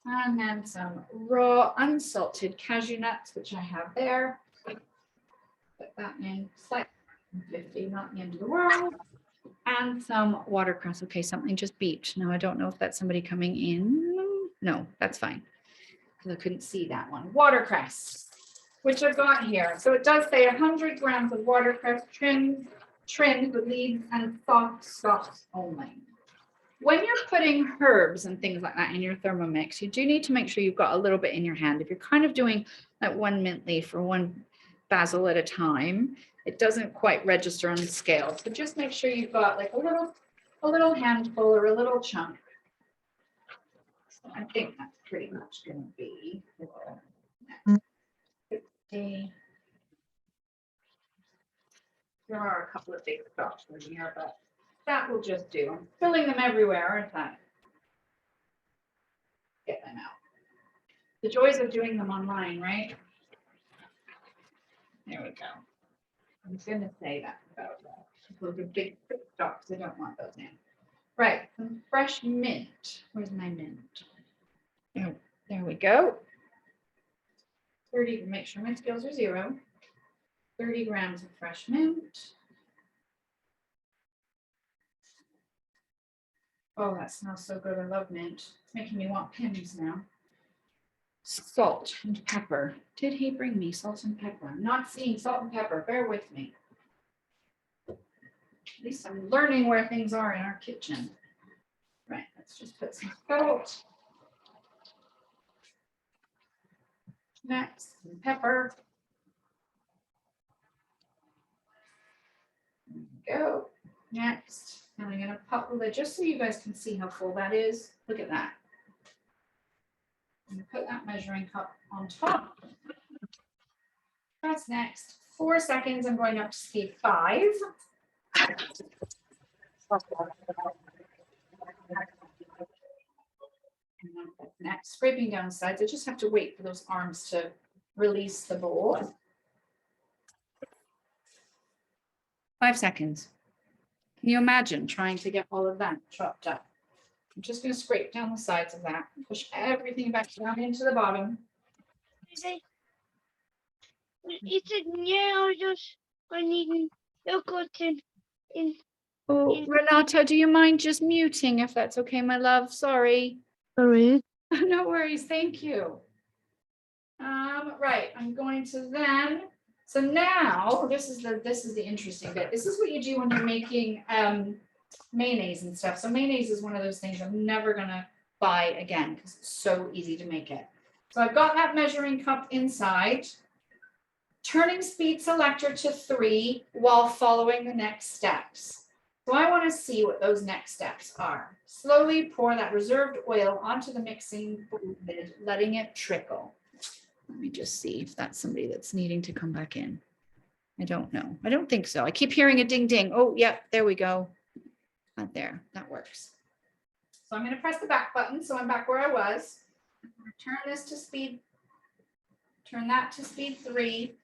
And then some raw unsalted cashew nuts, which I have there. Put that in, slightly 50, not the end of the world. And some watercress. Okay, something just beeped. Now I don't know if that's somebody coming in. No, that's fine. I couldn't see that one. Watercress, which I've got here. So it does say 100 grams of watercress trimmed with leaves and soft stalks only. When you're putting herbs and things like that in your Thermomix, you do need to make sure you've got a little bit in your hand. If you're kind of doing like 1 mint leaf or 1 basil at a time, it doesn't quite register on the scale. So just make sure you've got like a little handful or a little chunk. So I think that's pretty much going to be 50. There are a couple of big stalks in here, but that will just do. I'm filling them everywhere, aren't I? Get them out. The joys of doing them online, right? There we go. I'm going to say that about that. Those are big stalks. I don't want those in. Right, some fresh mint. Where's my mint? Oh, there we go. 30, make sure my scales are 0. 30 grams of fresh mint. Oh, that smells so good. I love mint. It's making me want Pims now. Salt and pepper. Did he bring me salt and pepper? I'm not seeing salt and pepper. Bear with me. At least I'm learning where things are in our kitchen. Right, let's just put some salt. Next, some pepper. There we go. Next, and I'm going to pop the lid just so you guys can see how full that is. Look at that. I'm going to put that measuring cup on top. That's next. 4 seconds. I'm going up to speed 5. And then next, scraping down the sides. I just have to wait for those arms to release the bowl. 5 seconds. Can you imagine trying to get all of that chopped up? I'm just going to scrape down the sides of that, push everything back down into the bottom. Is it new or just I need yogurt in? Oh, Renata, do you mind just muting if that's okay, my love? Sorry. Sorry. No worries. Thank you. Right. I'm going to then. So now this is the interesting bit. This is what you do when you're making mayonnaise and stuff. So mayonnaise is one of those things I'm never gonna buy again because it's so easy to make it. So I've got that measuring cup inside. Turning speed selector to 3 while following the next steps. So I want to see what those next steps are. Slowly pour that reserved oil onto the mixing bowl lid, letting it trickle. Let me just see if that's somebody that's needing to come back in. I don't know. I don't think so. I keep hearing a ding ding. Oh, yeah, there we go. Not there. That works. So I'm going to press the back button. So I'm back where I was. I'm going to turn this to speed. Turn that to speed 3.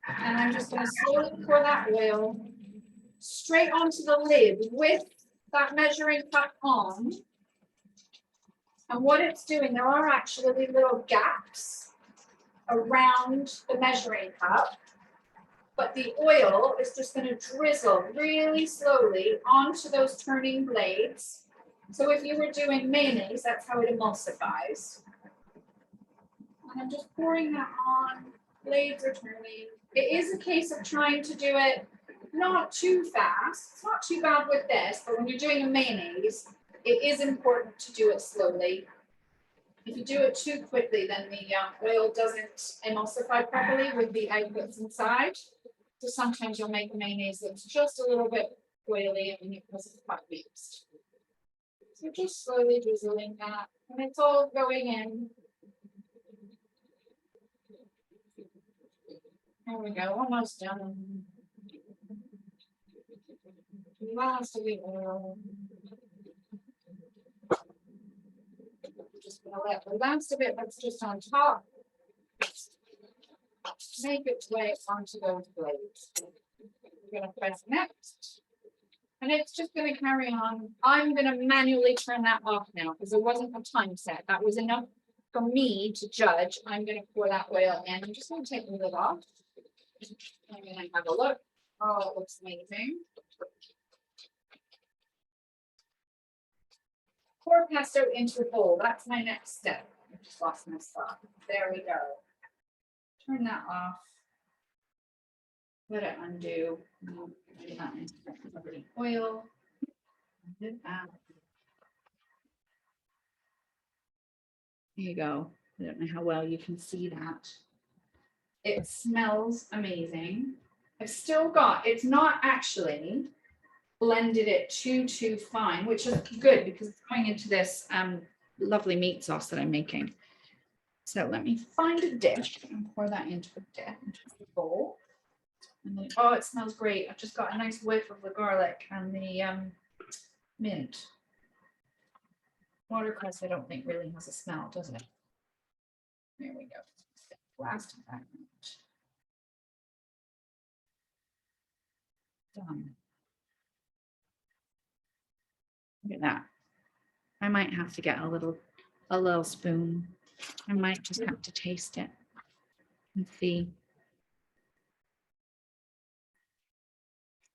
And I'm just going to slowly pour that oil straight onto the lid with that measuring cup on. And what it's doing, there are actually little gaps around the measuring cup, but the oil is just going to drizzle really slowly onto those turning blades. So if you were doing mayonnaise, that's how it emulsifies. And I'm just pouring that on, blades are turning. It is a case of trying to do it not too fast. It's not too bad with this, but when you're doing a mayonnaise, it is important to do it slowly. If you do it too quickly, then the oil doesn't emulsify properly with the outputs inside. So sometimes you'll make a mayonnaise that's just a little bit oily and it wasn't quite mixed. So just slowly drizzling that, and it's all going in. There we go, almost done. Last of the oil. Just gonna let the last of it that's just on top make its way onto those blades. We're gonna press next. And it's just gonna carry on. I'm gonna manually turn that off now because it wasn't a time set. That was enough for me to judge. I'm gonna pour that oil in. I'm just gonna take the lid off. I'm gonna have a look. Oh, it looks amazing. Pour pesto into a bowl. That's my next step. I just lost my spot. There we go. Turn that off. Let it undo. Do that in oil. There you go. I don't know how well you can see that. It smells amazing. I've still got, it's not actually blended it too fine, which is good because it's going into this lovely meat sauce that I'm making. So let me find a dish and pour that into the bowl. And then, oh, it smells great. I've just got a nice whiff of the garlic and the mint. Watercress, I don't think really has a smell, does it? There we go. Last of that. Done. Look at that. I might have to get a little spoon. I might just have to taste it and see.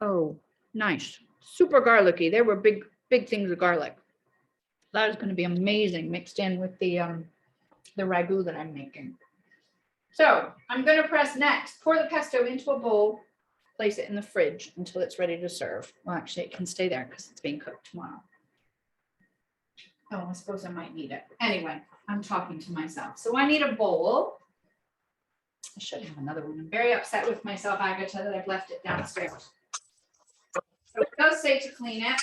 Oh, nice. Super garlicky. There were big things of garlic. That is going to be amazing mixed in with the ragu that I'm making. So I'm going to press next. Pour the pesto into a bowl. Place it in the fridge until it's ready to serve. Well, actually, it can stay there because it's being cooked tomorrow. Oh, I suppose I might need it. Anyway, I'm talking to myself. So I need a bowl. I should have another one. I'm very upset with myself, Agatha, that I've left it downstairs. So it does say to clean it.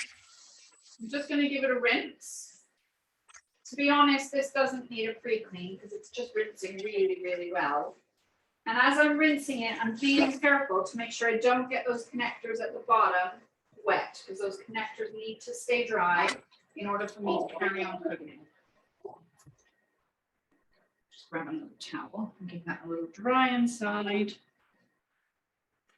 I'm just going to give it a rinse. To be honest, this doesn't need a pre-clean because it's just rinsing really well. And as I'm rinsing it, I'm being careful to make sure I don't get those connectors at the bottom wet because those connectors need to stay dry in order for me to carry on cooking. Just grab another towel and give that a little dry inside.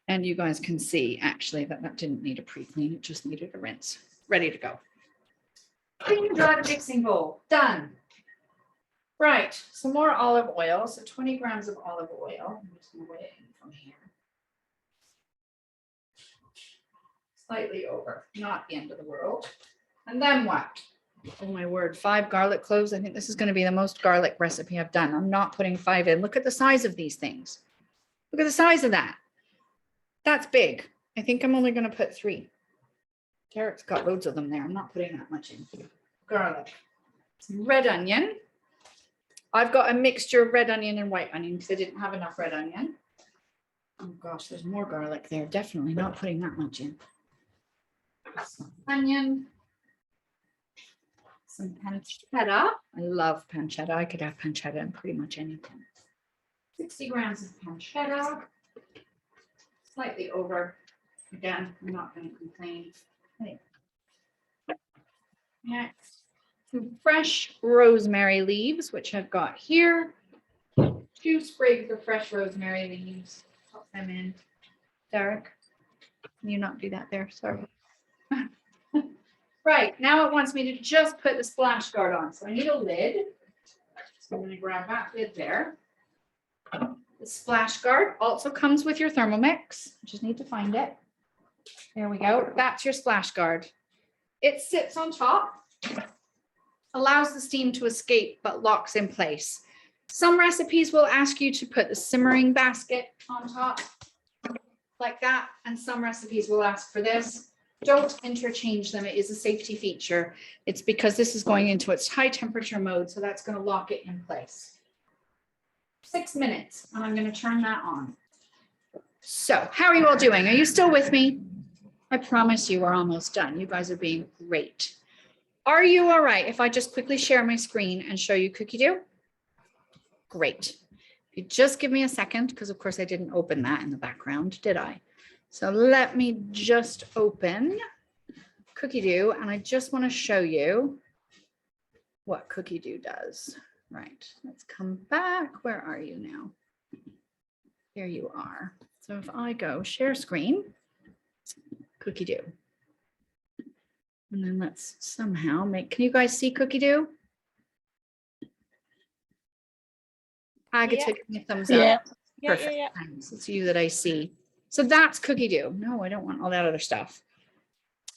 And you guys can see actually that didn't need a pre-clean, it just needed a rinse. Ready to go. Clean and dry mixing bowl, done. Right, some more olive oil. So 20 grams of olive oil. I'm just gonna weigh it in from here. Slightly over, not the end of the world. And then what? Oh my word, 5 garlic cloves. I think this is going to be the most garlic recipe I've done. I'm not putting 5 in. Look at the size of these things. Look at the size of that. That's big. I think I'm only going to put 3. Carrot's got loads of them there. I'm not putting that much in. Garlic. red onion. I've got a mixture of red onion and white onion because I didn't have enough red onion. Oh gosh, there's more garlic there. Definitely not putting that much in. Some onion. Some pancetta. I love pancetta. I could have pancetta in pretty much anything. 60 grams of pancetta. Slightly over. Again, I'm not going to complain. Anyway. Next, some fresh rosemary leaves, which I've got here. 2 sprigs of fresh rosemary leaves. Pop them in. Derek, can you not do that there? Sorry. Right, now it wants me to just put the splash guard on. So I need a lid. So I'm going to grab that lid there. The splash guard also comes with your Thermomix. You just need to find it. There we go. That's your splash guard. It sits on top, allows the steam to escape, but locks in place. Some recipes will ask you to put the simmering basket on top like that. And some recipes will ask for this. Don't interchange them. It is a safety feature. It's because this is going into its high temperature mode. So that's going to lock it in place. 6 minutes, and I'm going to turn that on. So how are you all doing? Are you still with me? I promise you we're almost done. You guys are being great. Are you all right if I just quickly share my screen and show you Cookie Dough? Great. If you just give me a second, because of course I didn't open that in the background, did I? So let me just open Cookie Dough, and I just want to show you what Cookie Dough does. Right, let's come back. Where are you now? Here you are. So if I go share screen, Cookie Dough. And then let's somehow make, can you guys see Cookie Dough? Agatha, give me a thumbs up. Yeah. Perfect. Thanks. It's you that I see. So that's Cookie Dough. No, I don't want all that other stuff.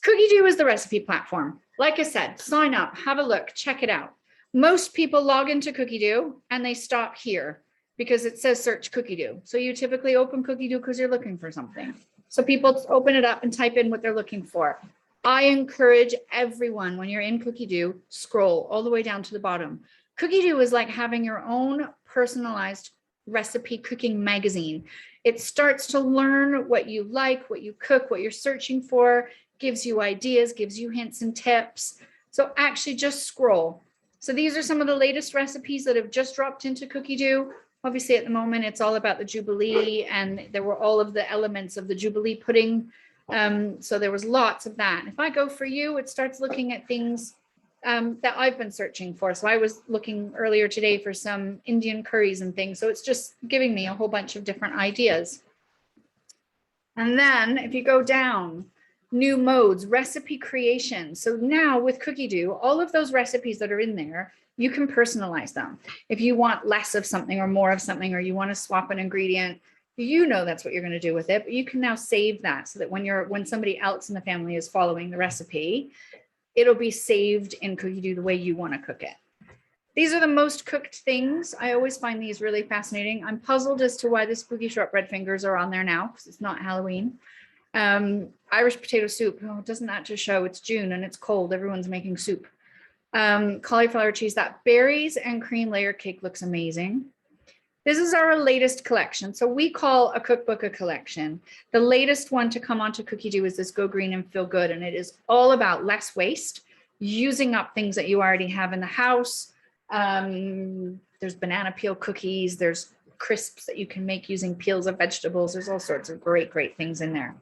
Cookie Dough is the recipe platform. Like I said, sign up, have a look, check it out. Most people log into Cookie Dough and they stop here because it says search Cookie Dough. So you typically open Cookie Dough because you're looking for something. So people open it up and type in what they're looking for. I encourage everyone, when you're in Cookie Dough, scroll all the way down to the bottom. Cookie Dough is like having your own personalized recipe cooking magazine. It starts to learn what you like, what you cook, what you're searching for, gives you ideas, gives you hints and tips. So actually just scroll. So these are some of the latest recipes that have just dropped into Cookie Dough. Obviously at the moment, it's all about the Jubilee, and there were all of the elements of the Jubilee pudding. So there was lots of that. If I go for you, it starts looking at things that I've been searching for. So I was looking earlier today for some Indian curries and things. So it's just giving me a whole bunch of different ideas. And then if you go down, new modes, recipe creation. So now with Cookie Dough, all of those recipes that are in there, you can personalize them. If you want less of something or more of something, or you want to swap an ingredient, you know that's what you're going to do with it, but you can now save that so that when somebody else in the family is following the recipe, it'll be saved in Cookie Dough the way you want to cook it. These are the most cooked things. I always find these really fascinating. I'm puzzled as to why the spooky shortbread fingers are on there now, because it's not Halloween. Irish potato soup. Oh, doesn't that just show it's June and it's cold? Everyone's making soup. Cauliflower cheese. That berries and cream layer cake looks amazing. This is our latest collection. So we call a cookbook a collection. The latest one to come onto Cookie Dough is this Go Green and Feel Good. And it is all about less waste, using up things that you already have in the house. There's banana peel cookies. There's crisps that you can make using peels of vegetables. There's all sorts of great things in there.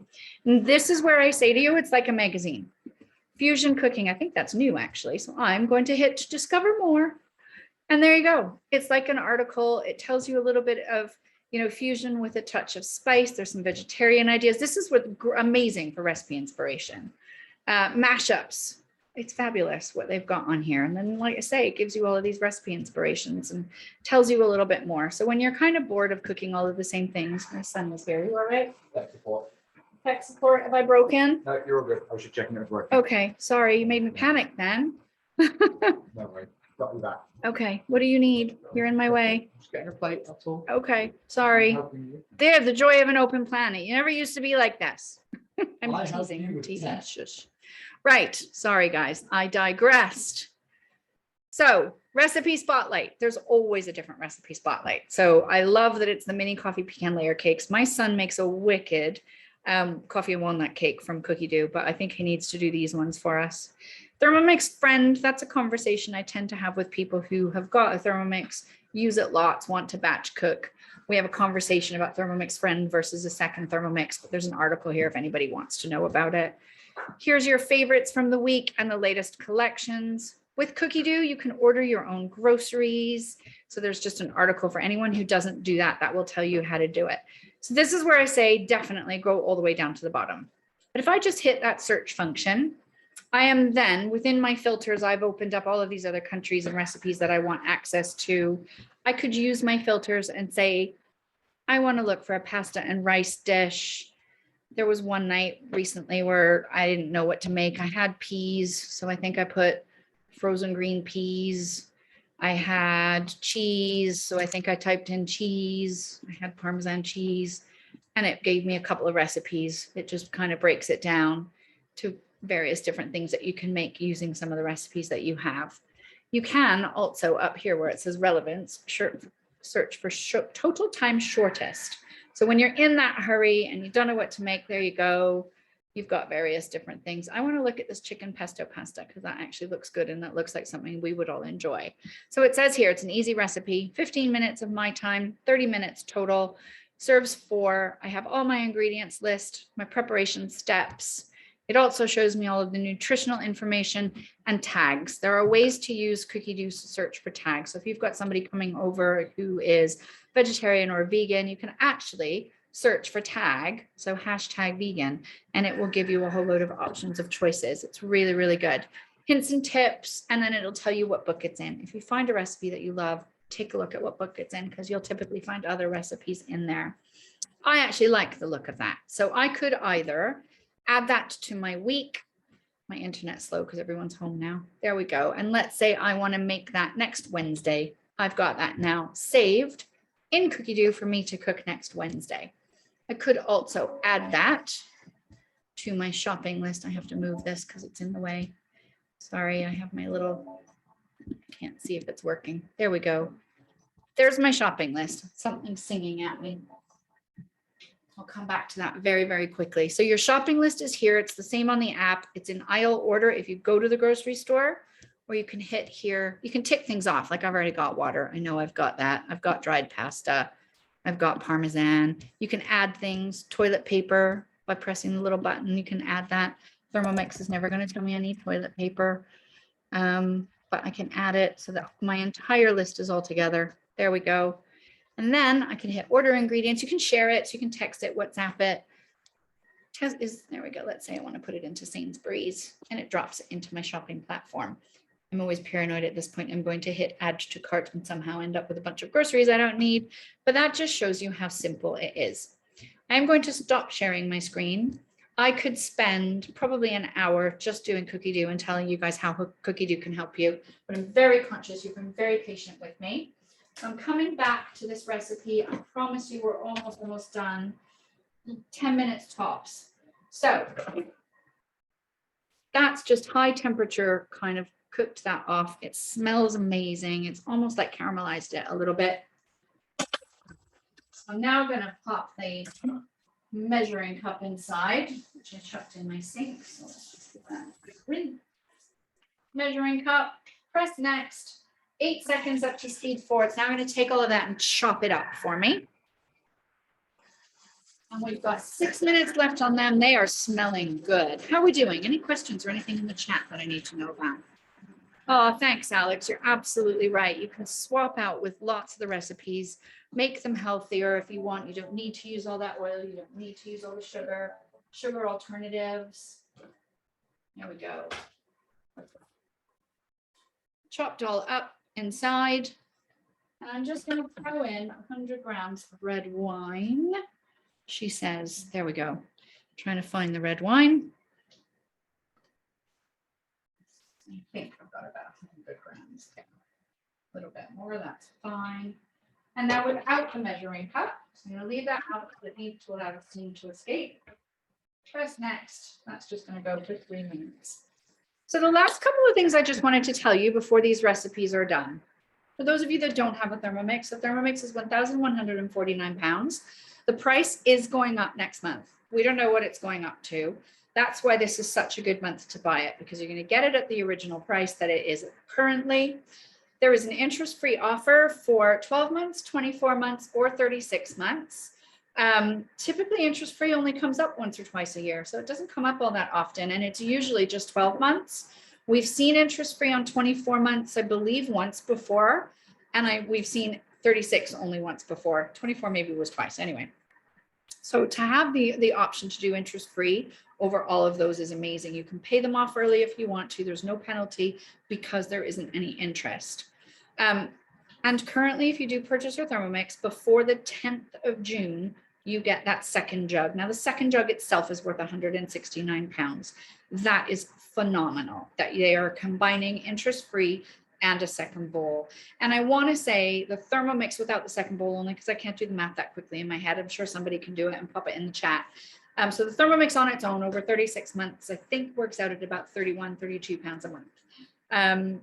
And this is where I say to you, it's like a magazine. Fusion cooking. I think that's new actually. So I'm going to hit discover more. And there you go. It's like an article. It tells you a little bit of, fusion with a touch of spice. There's some vegetarian ideas. This is amazing for recipe inspiration. Mashups. It's fabulous what they've got on here. And then, like I say, it gives you all of these recipe inspirations and tells you a little bit more. So when you're kind of bored of cooking all of the same things, my son was here. You all right? Tech support. Tech support. Have I broken? No, you're all good. I was just checking it was working. Okay. Sorry. You made me panic then. No worries. Got you back. Okay. What do you need? You're in my way. Just getting a plate, that's all. Okay. Sorry. Helping you. There, the joy of an open planet. You never used to be like this. I'm I help teasing. you I'm with teasing. that. Shush. Right. Sorry, guys. I digressed. So recipe spotlight, there's always a different recipe spotlight. So I love that it's the mini coffee pecan layer cakes. My son makes a wicked coffee and walnut cake from Cookie Dough, but I think he needs to do these ones for us. Thermomix friend, that's a conversation I tend to have with people who have got a Thermomix, use it lots, want to batch cook. We have a conversation about Thermomix friend versus a second Thermomix, but there's an article here if anybody wants to know about it. Here's your favorites from the week and the latest collections. With Cookie Dough, you can order your own groceries. So there's just an article for anyone who doesn't do that, that will tell you how to do it. So this is where I say definitely go all the way down to the bottom. But if I just hit that search function, I am then within my filters, I've opened up all of these other countries and recipes that I want access to. I could use my filters and say, I want to look for a pasta and rice dish. There was one night recently where I didn't know what to make. I had peas, so I think I put frozen green peas. I had cheese, so I think I typed in cheese. I had Parmesan cheese, and it gave me a couple of recipes. It just kind of breaks it down to various different things that you can make using some of the recipes that you have. You can also up here where it says relevance, search for total time shortest. So when you're in that hurry and you don't know what to make, there you go. You've got various different things. I want to look at this chicken pesto pasta because that actually looks good and that looks like something we would all enjoy. So it says here, it's an easy recipe, 15 minutes of my time, 30 minutes total, serves 4. I have all my ingredients list, my preparation steps. It also shows me all of the nutritional information and tags. There are ways to use Cookie Dough to search for tags. So if you've got somebody coming over who is vegetarian or vegan, you can actually search for tag, so hashtag vegan, and it will give you a whole load of options of choices. It's really, really good. Hints and tips, and then it'll tell you what book it's in. If you find a recipe that you love, take a look at what book it's in because you'll typically find other recipes in there. I actually like the look of that. So I could either add that to my week. My internet's slow because everyone's home now. There we go. And let's say I want to make that next Wednesday. I've got that now saved in Cookie Dough for me to cook next Wednesday. I could also add that to my shopping list. I have to move this because it's in the way. Sorry, I have my little, can't see if it's working. There we go. There's my shopping list. Something's singing at me. I'll come back to that very, very quickly. So your shopping list is here. It's the same on the app. It's in aisle order if you go to the grocery store, or you can hit here. You can tick things off. Like I've already got water. I know I've got that. I've got dried pasta. I've got Parmesan. You can add things, toilet paper by pressing the little button. You can add that. Thermomix is never going to tell me I need toilet paper, but I can add it so that my entire list is all together. There we go. And then I can hit order ingredients. You can share it. So you can text it, WhatsApp it. There we go. Let's say I want to put it into Sainsbury's and it drops it into my shopping platform. I'm always paranoid at this point. I'm going to hit add to cart and somehow end up with a bunch of groceries I don't need, but that just shows you how simple it is. I'm going to stop sharing my screen. I could spend probably an hour just doing Cookie Dough and telling you guys how Cookie Dough can help you, but I'm very conscious. You've been very patient with me. So I'm coming back to this recipe. I promise you we're almost done. 10 minutes tops. So that's just high temperature kind of cooked that off. It smells amazing. It's almost like caramelized it a little bit. I'm now going to pop the measuring cup inside, which I chucked in my sink. So let's just do that quickly. Measuring cup, press next. 8 seconds up to speed 4. It's now going to take all of that and chop it up for me. And we've got 6 minutes left on them. They are smelling good. How are we doing? Any questions or anything in the chat that I need to know about? Oh, thanks, Alex. You're absolutely right. You can swap out with lots of the recipes, make them healthier if you want. You don't need to use all that oil. You don't need to use all the sugar alternatives. There we go. Chopped all up inside. And I'm just going to throw in 100 grams of red wine. She says, there we go. Trying to find the red wine. I think I've got about 100 grams. A little bit more, that's fine. And now without the measuring cup, so I'm going to leave that out because it needs to allow the steam to escape. Press next. That's just going to go for 3 minutes. So the last couple of things I just wanted to tell you before these recipes are done. For those of you that don't have a Thermomix, the Thermomix is 1,149 pounds. The price is going up next month. We don't know what it's going up to. That's why this is such a good month to buy it, because you're going to get it at the original price that it is currently. There is an interest-free offer for 12 months, 24 months, or 36 months. Typically interest-free only comes up once or twice a year, so it doesn't come up all that often, and it's usually just 12 months. We've seen interest-free on 24 months, I believe, once before, and we've seen 36 only once before. 24 maybe was twice anyway. So to have the option to do interest-free over all of those is amazing. You can pay them off early if you want to. There's no penalty because there isn't any interest. And currently, if you do purchase your Thermomix before the 10th of June, you get that second jug. Now, the second jug itself is worth 169 pounds. That is phenomenal that they are combining interest-free and a second bowl. And I want to say the Thermomix without the second bowl, only because I can't do the math that quickly in my head. I'm sure somebody can do it and pop it in the chat. So the Thermomix on its own over 36 months, I think works out at about 31, 32 pounds a month.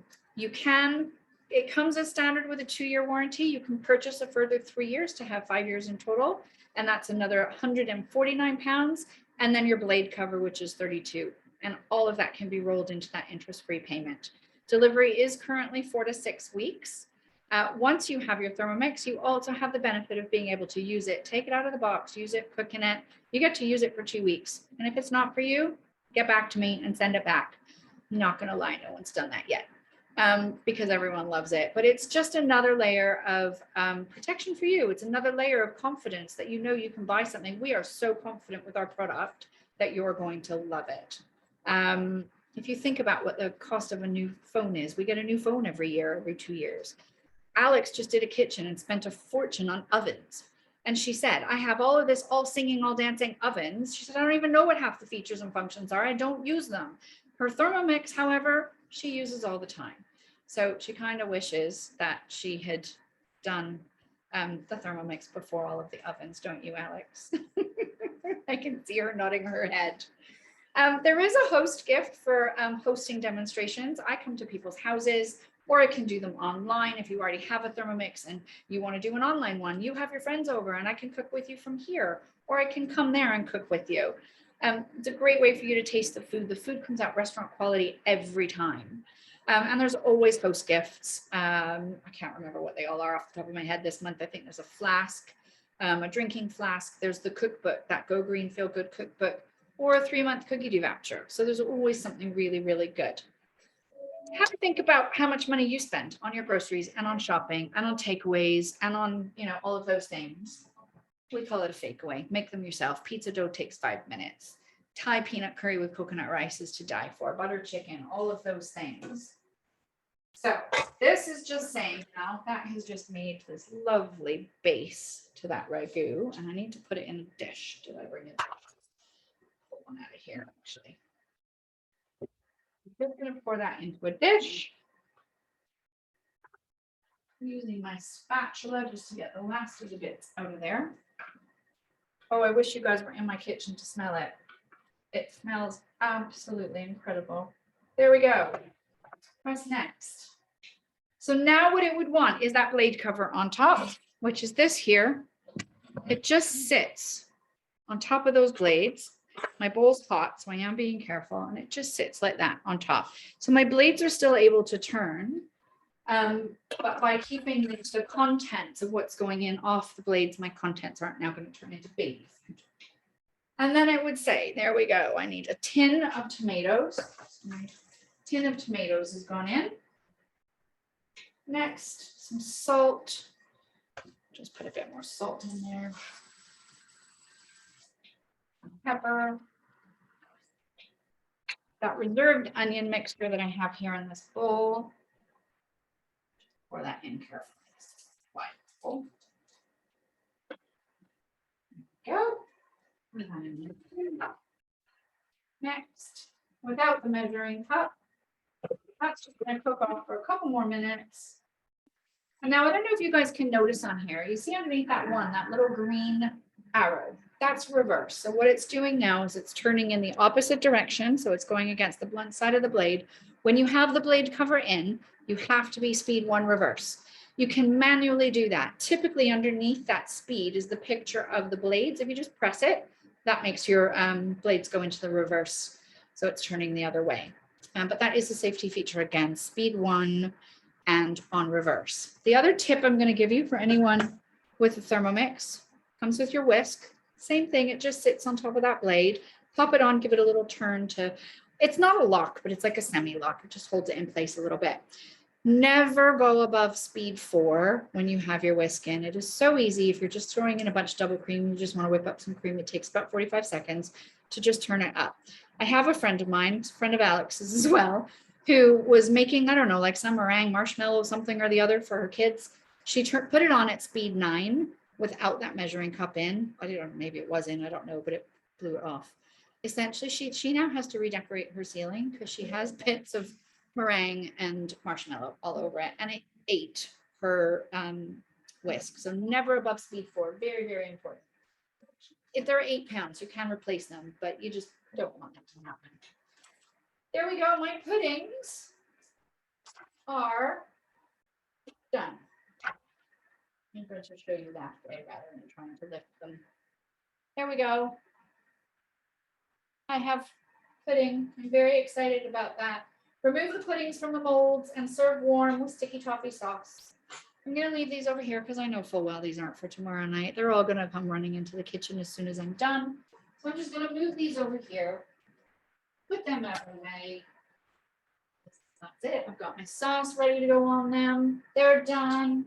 It comes as standard with a 2-year warranty. You can purchase a further 3 years to have 5 years in total. And that's another 149 pounds. And then your blade cover, which is 32. And all of that can be rolled into that interest-free payment. Delivery is currently 4 to 6 weeks. Once you have your Thermomix, you also have the benefit of being able to use it, take it out of the box, use it, cook in it. You get to use it for 2 weeks. And if it's not for you, get back to me and send it back. I'm not going to lie, no one's done that yet because everyone loves it. But it's just another layer of protection for you. It's another layer of confidence that you know you can buy something. We are so confident with our product that you're going to love it. If you think about what the cost of a new phone is, we get a new phone every year, every 2 years. Alex just did a kitchen and spent a fortune on ovens. And she said, I have all of this, all singing, all dancing ovens. She said, I don't even know what half the features and functions are. I don't use them. Her Thermomix, however, she uses all the time. So she kind of wishes that she had done the Thermomix before all of the ovens, don't you, Alex? I can see her nodding her head. There is a host gift for hosting demonstrations. I come to people's houses, or I can do them online. If you already have a Thermomix and you want to do an online one, you have your friends over and I can cook with you from here, or I can come there and cook with you. It's a great way for you to taste the food. The food comes out restaurant quality every time. And there's always host gifts. I can't remember what they all are off the top of my head this month. I think there's a flask, a drinking flask. There's the cookbook, that Go Green Feel Good cookbook, or a 3-month cookie dough voucher. So there's always something really, really good. Have to think about how much money you spend on your groceries and on shopping and on takeaways and on, all of those things. We call it a fakeaway. Make them yourself. Pizza dough takes 5 minutes. Thai peanut curry with coconut rice is to die for. Butter chicken, all of those things. So this is just saying now that has just made this lovely base to that ragu. And I need to put it in a dish. Did I bring it? Put one out of here, actually. I'm just going to pour that into a dish. I'm using my spatula just to get the last of the bits out of there. Oh, I wish you guys were in my kitchen to smell it. It smells absolutely incredible. There we go. What's next? So now what it would want is that blade cover on top, which is this here. It just sits on top of those blades. My bowl's hot, so I am being careful, and it just sits like that on top. So my blades are still able to turn, but by keeping the contents of what's going in off the blades, my contents aren't now going to turn into babies. And then I would say, there we go. I need a tin of tomatoes. My tin of tomatoes has gone in. Next, some salt. Just put a bit more salt in there. Pepper. That reserved onion mixture that I have here in this bowl. Pour that in carefully. Wonderful. There we go. Next, without the measuring cup, that's just going to cook off for a couple more minutes. And now I don't know if you guys can notice on here, you see underneath that one, that little green arrow. That's reverse. So what it's doing now is it's turning in the opposite direction. So it's going against the blunt side of the blade. When you have the blade cover in, you have to be speed 1 reverse. You can manually do that. Typically underneath that speed is the picture of the blades. If you just press it, that makes your blades go into the reverse. So it's turning the other way. But that is a safety feature again, speed 1 and on reverse. The other tip I'm going to give you for anyone with a Thermomix comes with your whisk. Same thing, it just sits on top of that blade. Pop it on, give it a little turn to, it's not a lock, but it's like a semi-lock. It just holds it in place a little bit. Never go above speed 4 when you have your whisk in. It is so easy. If you're just throwing in a bunch of double cream, you just want to whip up some cream. It takes about 45 seconds to just turn it up. I have a friend of mine, a friend of Alex's as well, who was making, I don't know, like some meringue, marshmallow, something or the other for her kids. She put it on at speed 9 without that measuring cup in. I don't know, maybe it was in, I don't know, but it blew it off. Essentially, she now has to redecorate her ceiling because she has bits of meringue and marshmallow all over it, and it ate her whisk. So never above speed 4. Very, very important. If they're 8 pounds, you can replace them, but you just don't want that to happen. There we go. My puddings are done. I'm going to show you that way rather than trying to lift them. There we go. I have pudding. I'm very excited about that. Remove the puddings from the molds and serve warm with sticky toffee sauce. I'm going to leave these over here because I know full well these aren't for tomorrow night. They're all going to come running into the kitchen as soon as I'm done. So I'm just going to move these over here. Put them out of the way. That's it. I've got my sauce ready to go on them. They're done.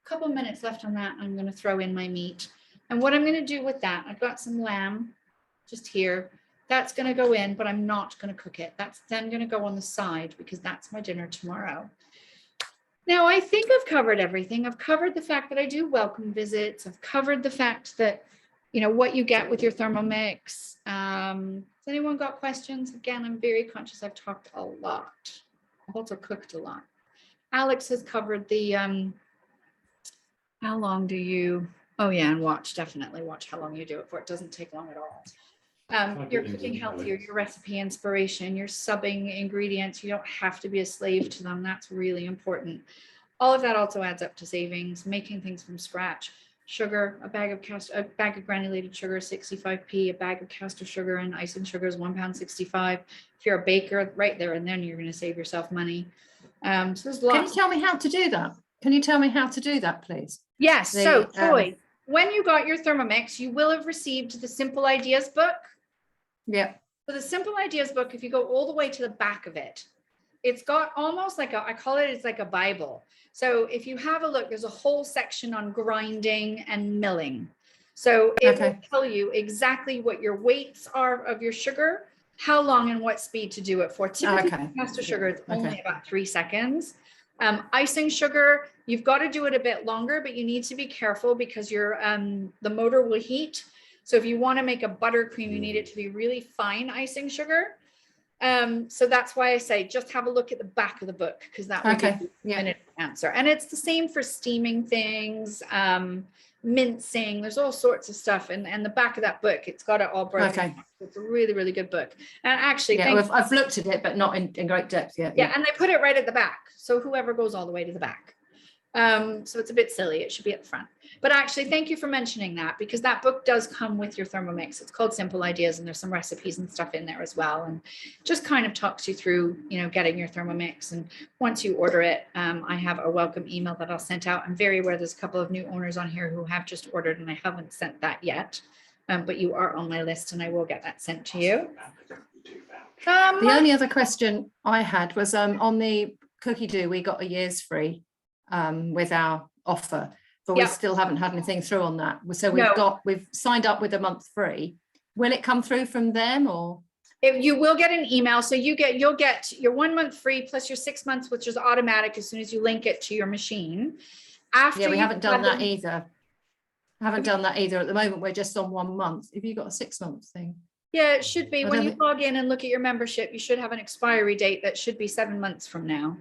A couple minutes left on that. I'm going to throw in my meat. And what I'm going to do with that, I've got some lamb just here. That's going to go in, but I'm not going to cook it. That's then going to go on the side because that's my dinner tomorrow. Now, I think I've covered everything. I've covered the fact that I do welcome visits. I've covered the fact that, you know, what you get with your Thermomix. Has anyone got questions? Again, I'm very conscious I've talked a lot. I've also cooked a lot. Alex has covered the, how long do you, oh yeah, and watch, definitely watch how long you do it for. It doesn't take long at all. You're cooking healthier, your recipe inspiration, you're subbing ingredients. You don't have to be a slave to them. That's really important. All of that also adds up to savings, making things from scratch. Sugar, a bag of granulated sugar, 65p, a bag of caster sugar and icing sugar is £1.65. If you're a baker, right there and then you're going to save yourself money. So there's lots. Can you tell me how to do that? Can you tell me how to do that, please? Yes. So Joy, when you got your Thermomix, you will have received the Simple Ideas book. Yeah. So the Simple Ideas book, if you go all the way to the back of it, it's got almost like a, I call it, it's like a Bible. So if you have a look, there's a whole section on grinding and milling. So it will tell you exactly what your weights are of your sugar, how long and what speed to do it for. Typically, caster sugar is only about 3 seconds. Icing sugar, you've got to do it a bit longer, but you need to be careful because your the motor will heat. So if you want to make a buttercream, you need it to be really fine icing sugar. So that's why I say just have a look at the back of the book because that will give you an answer. And it's the same for steaming things, mincing. There's all sorts of stuff, and the back of that book, it's got it all broken. It's a really, really good book. And actually, I've looked at it, but not in great depth yet. Yeah, and they put it right at the back, so whoever goes all the way to the back. So it's a bit silly. It should be at the front. But actually, thank you for mentioning that because that book does come with your Thermomix. It's called Simple Ideas, and there's some recipes and stuff in there as well. And just kind of talks you through, you know, getting your Thermomix. And once you order it, I have a welcome email that I'll send out. I'm very aware there's a couple of new owners on here who have just ordered, and I haven't sent that yet. But you are on my list, and I will get that sent to you. The only other question I had was on the cookie dough, we got a year's free with our offer, but we still haven't had anything through on that. So we've signed up with a month free. Will it come through from them or? If you will get an email, so you'll get your 1 month free plus your 6 months, which is automatic as soon as you link it to your machine. After we haven't done that either. Haven't done that either. At the moment, we're just on 1 month. Have you got a 6 month thing? Yeah, it should be. When you log in and look at your membership, you should have an expiry date that should be 7 months from now.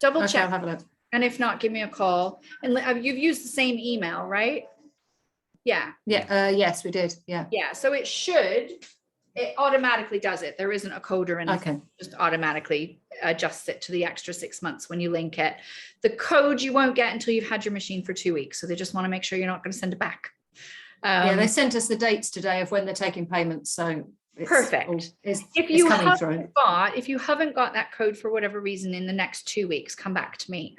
Double check. I'll have a look. And if not, give me a call. And you've used the same email, right? Yeah. Yeah, yes, we did. Yeah. Yeah. So it automatically does it. There isn't a code or anything. Okay. Just automatically adjusts it to the extra 6 months when you link it. The code you won't get until you've had your machine for 2 weeks. So they just want to make sure you're not going to send it back. Yeah, they sent us the dates today of when they're taking payments. So it's Perfect. If you coming through. if you haven't got that code for whatever reason in the next 2 weeks, come back to me.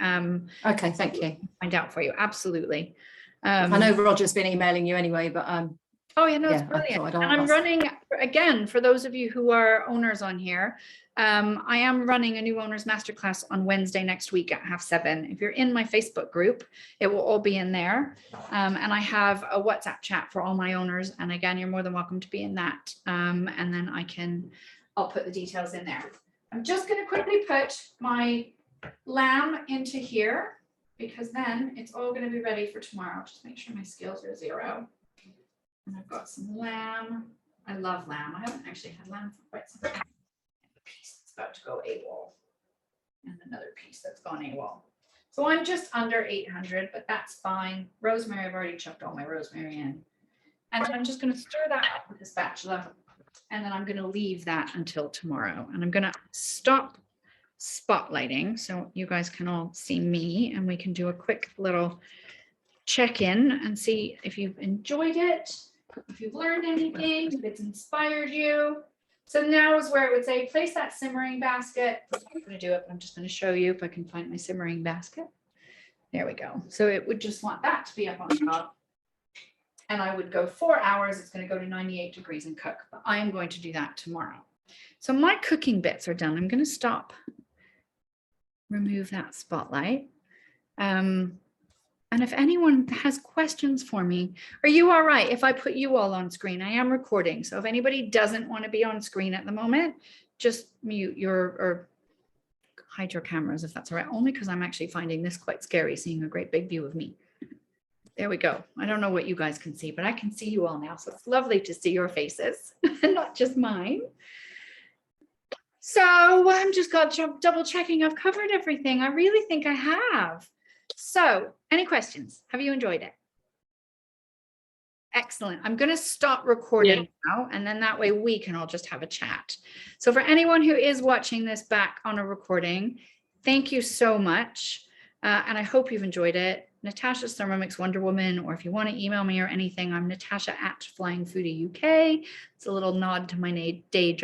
Okay, thank you. Find out for you. Absolutely. I know Roger's been emailing you anyway, but Oh, yeah, no, it's yeah, I brilliant. thought I'd And I'm ask. running, again, for those of you who are owners on here, I am running a new owners masterclass on Wednesday next week at 7:30. If you're in my Facebook group, it will all be in there. And I have a WhatsApp chat for all my owners. And again, you're more than welcome to be in that. And then I'll put the details in there. I'm just going to quickly put my lamb into here because then it's all going to be ready for tomorrow. Just make sure my scales are 0. And I've got some lamb. I love lamb. I haven't actually had lamb for quite some time. A piece that's about to go AWOL. And another piece that's gone AWOL. So I'm just under 800, but that's fine. Rosemary, I've already chucked all my rosemary in. And I'm just going to stir that up with a spatula. And then I'm going to leave that until tomorrow. And I'm going to stop spotlighting so you guys can all see me and we can do a quick little check in and see if you've enjoyed it. If you've learned anything, if it's inspired you. So now is where it would say, place that simmering basket. I'm not going to do it, but I'm just going to show you if I can find my simmering basket. There we go. So it would just want that to be up on top. And I would go 4 hours. It's going to go to 98 degrees and cook, but I am going to do that tomorrow. So my cooking bits are done. I'm going to stop, remove that spotlight. And if anyone has questions for me, are you all right if I put you all on screen? I am recording. So if anybody doesn't want to be on screen at the moment, just mute or hide your cameras if that's all right. Only because I'm actually finding this quite scary, seeing a great big view of me. There we go. I don't know what you guys can see, but I can see you all now. So it's lovely to see your faces and not just mine. So I'm just double checking I've covered everything. I really think I have. So any questions? Have you enjoyed it? Excellent. I'm going to stop recording now, and then that way we can all just have a chat. So for anyone who is watching this back on a recording, thank you so much. And I hope you've enjoyed it. Natasha's Thermomix Wonder Woman, or if you want to email me or anything, I'm Natasha@FlyingFoodieUK. It's a little nod to my day job.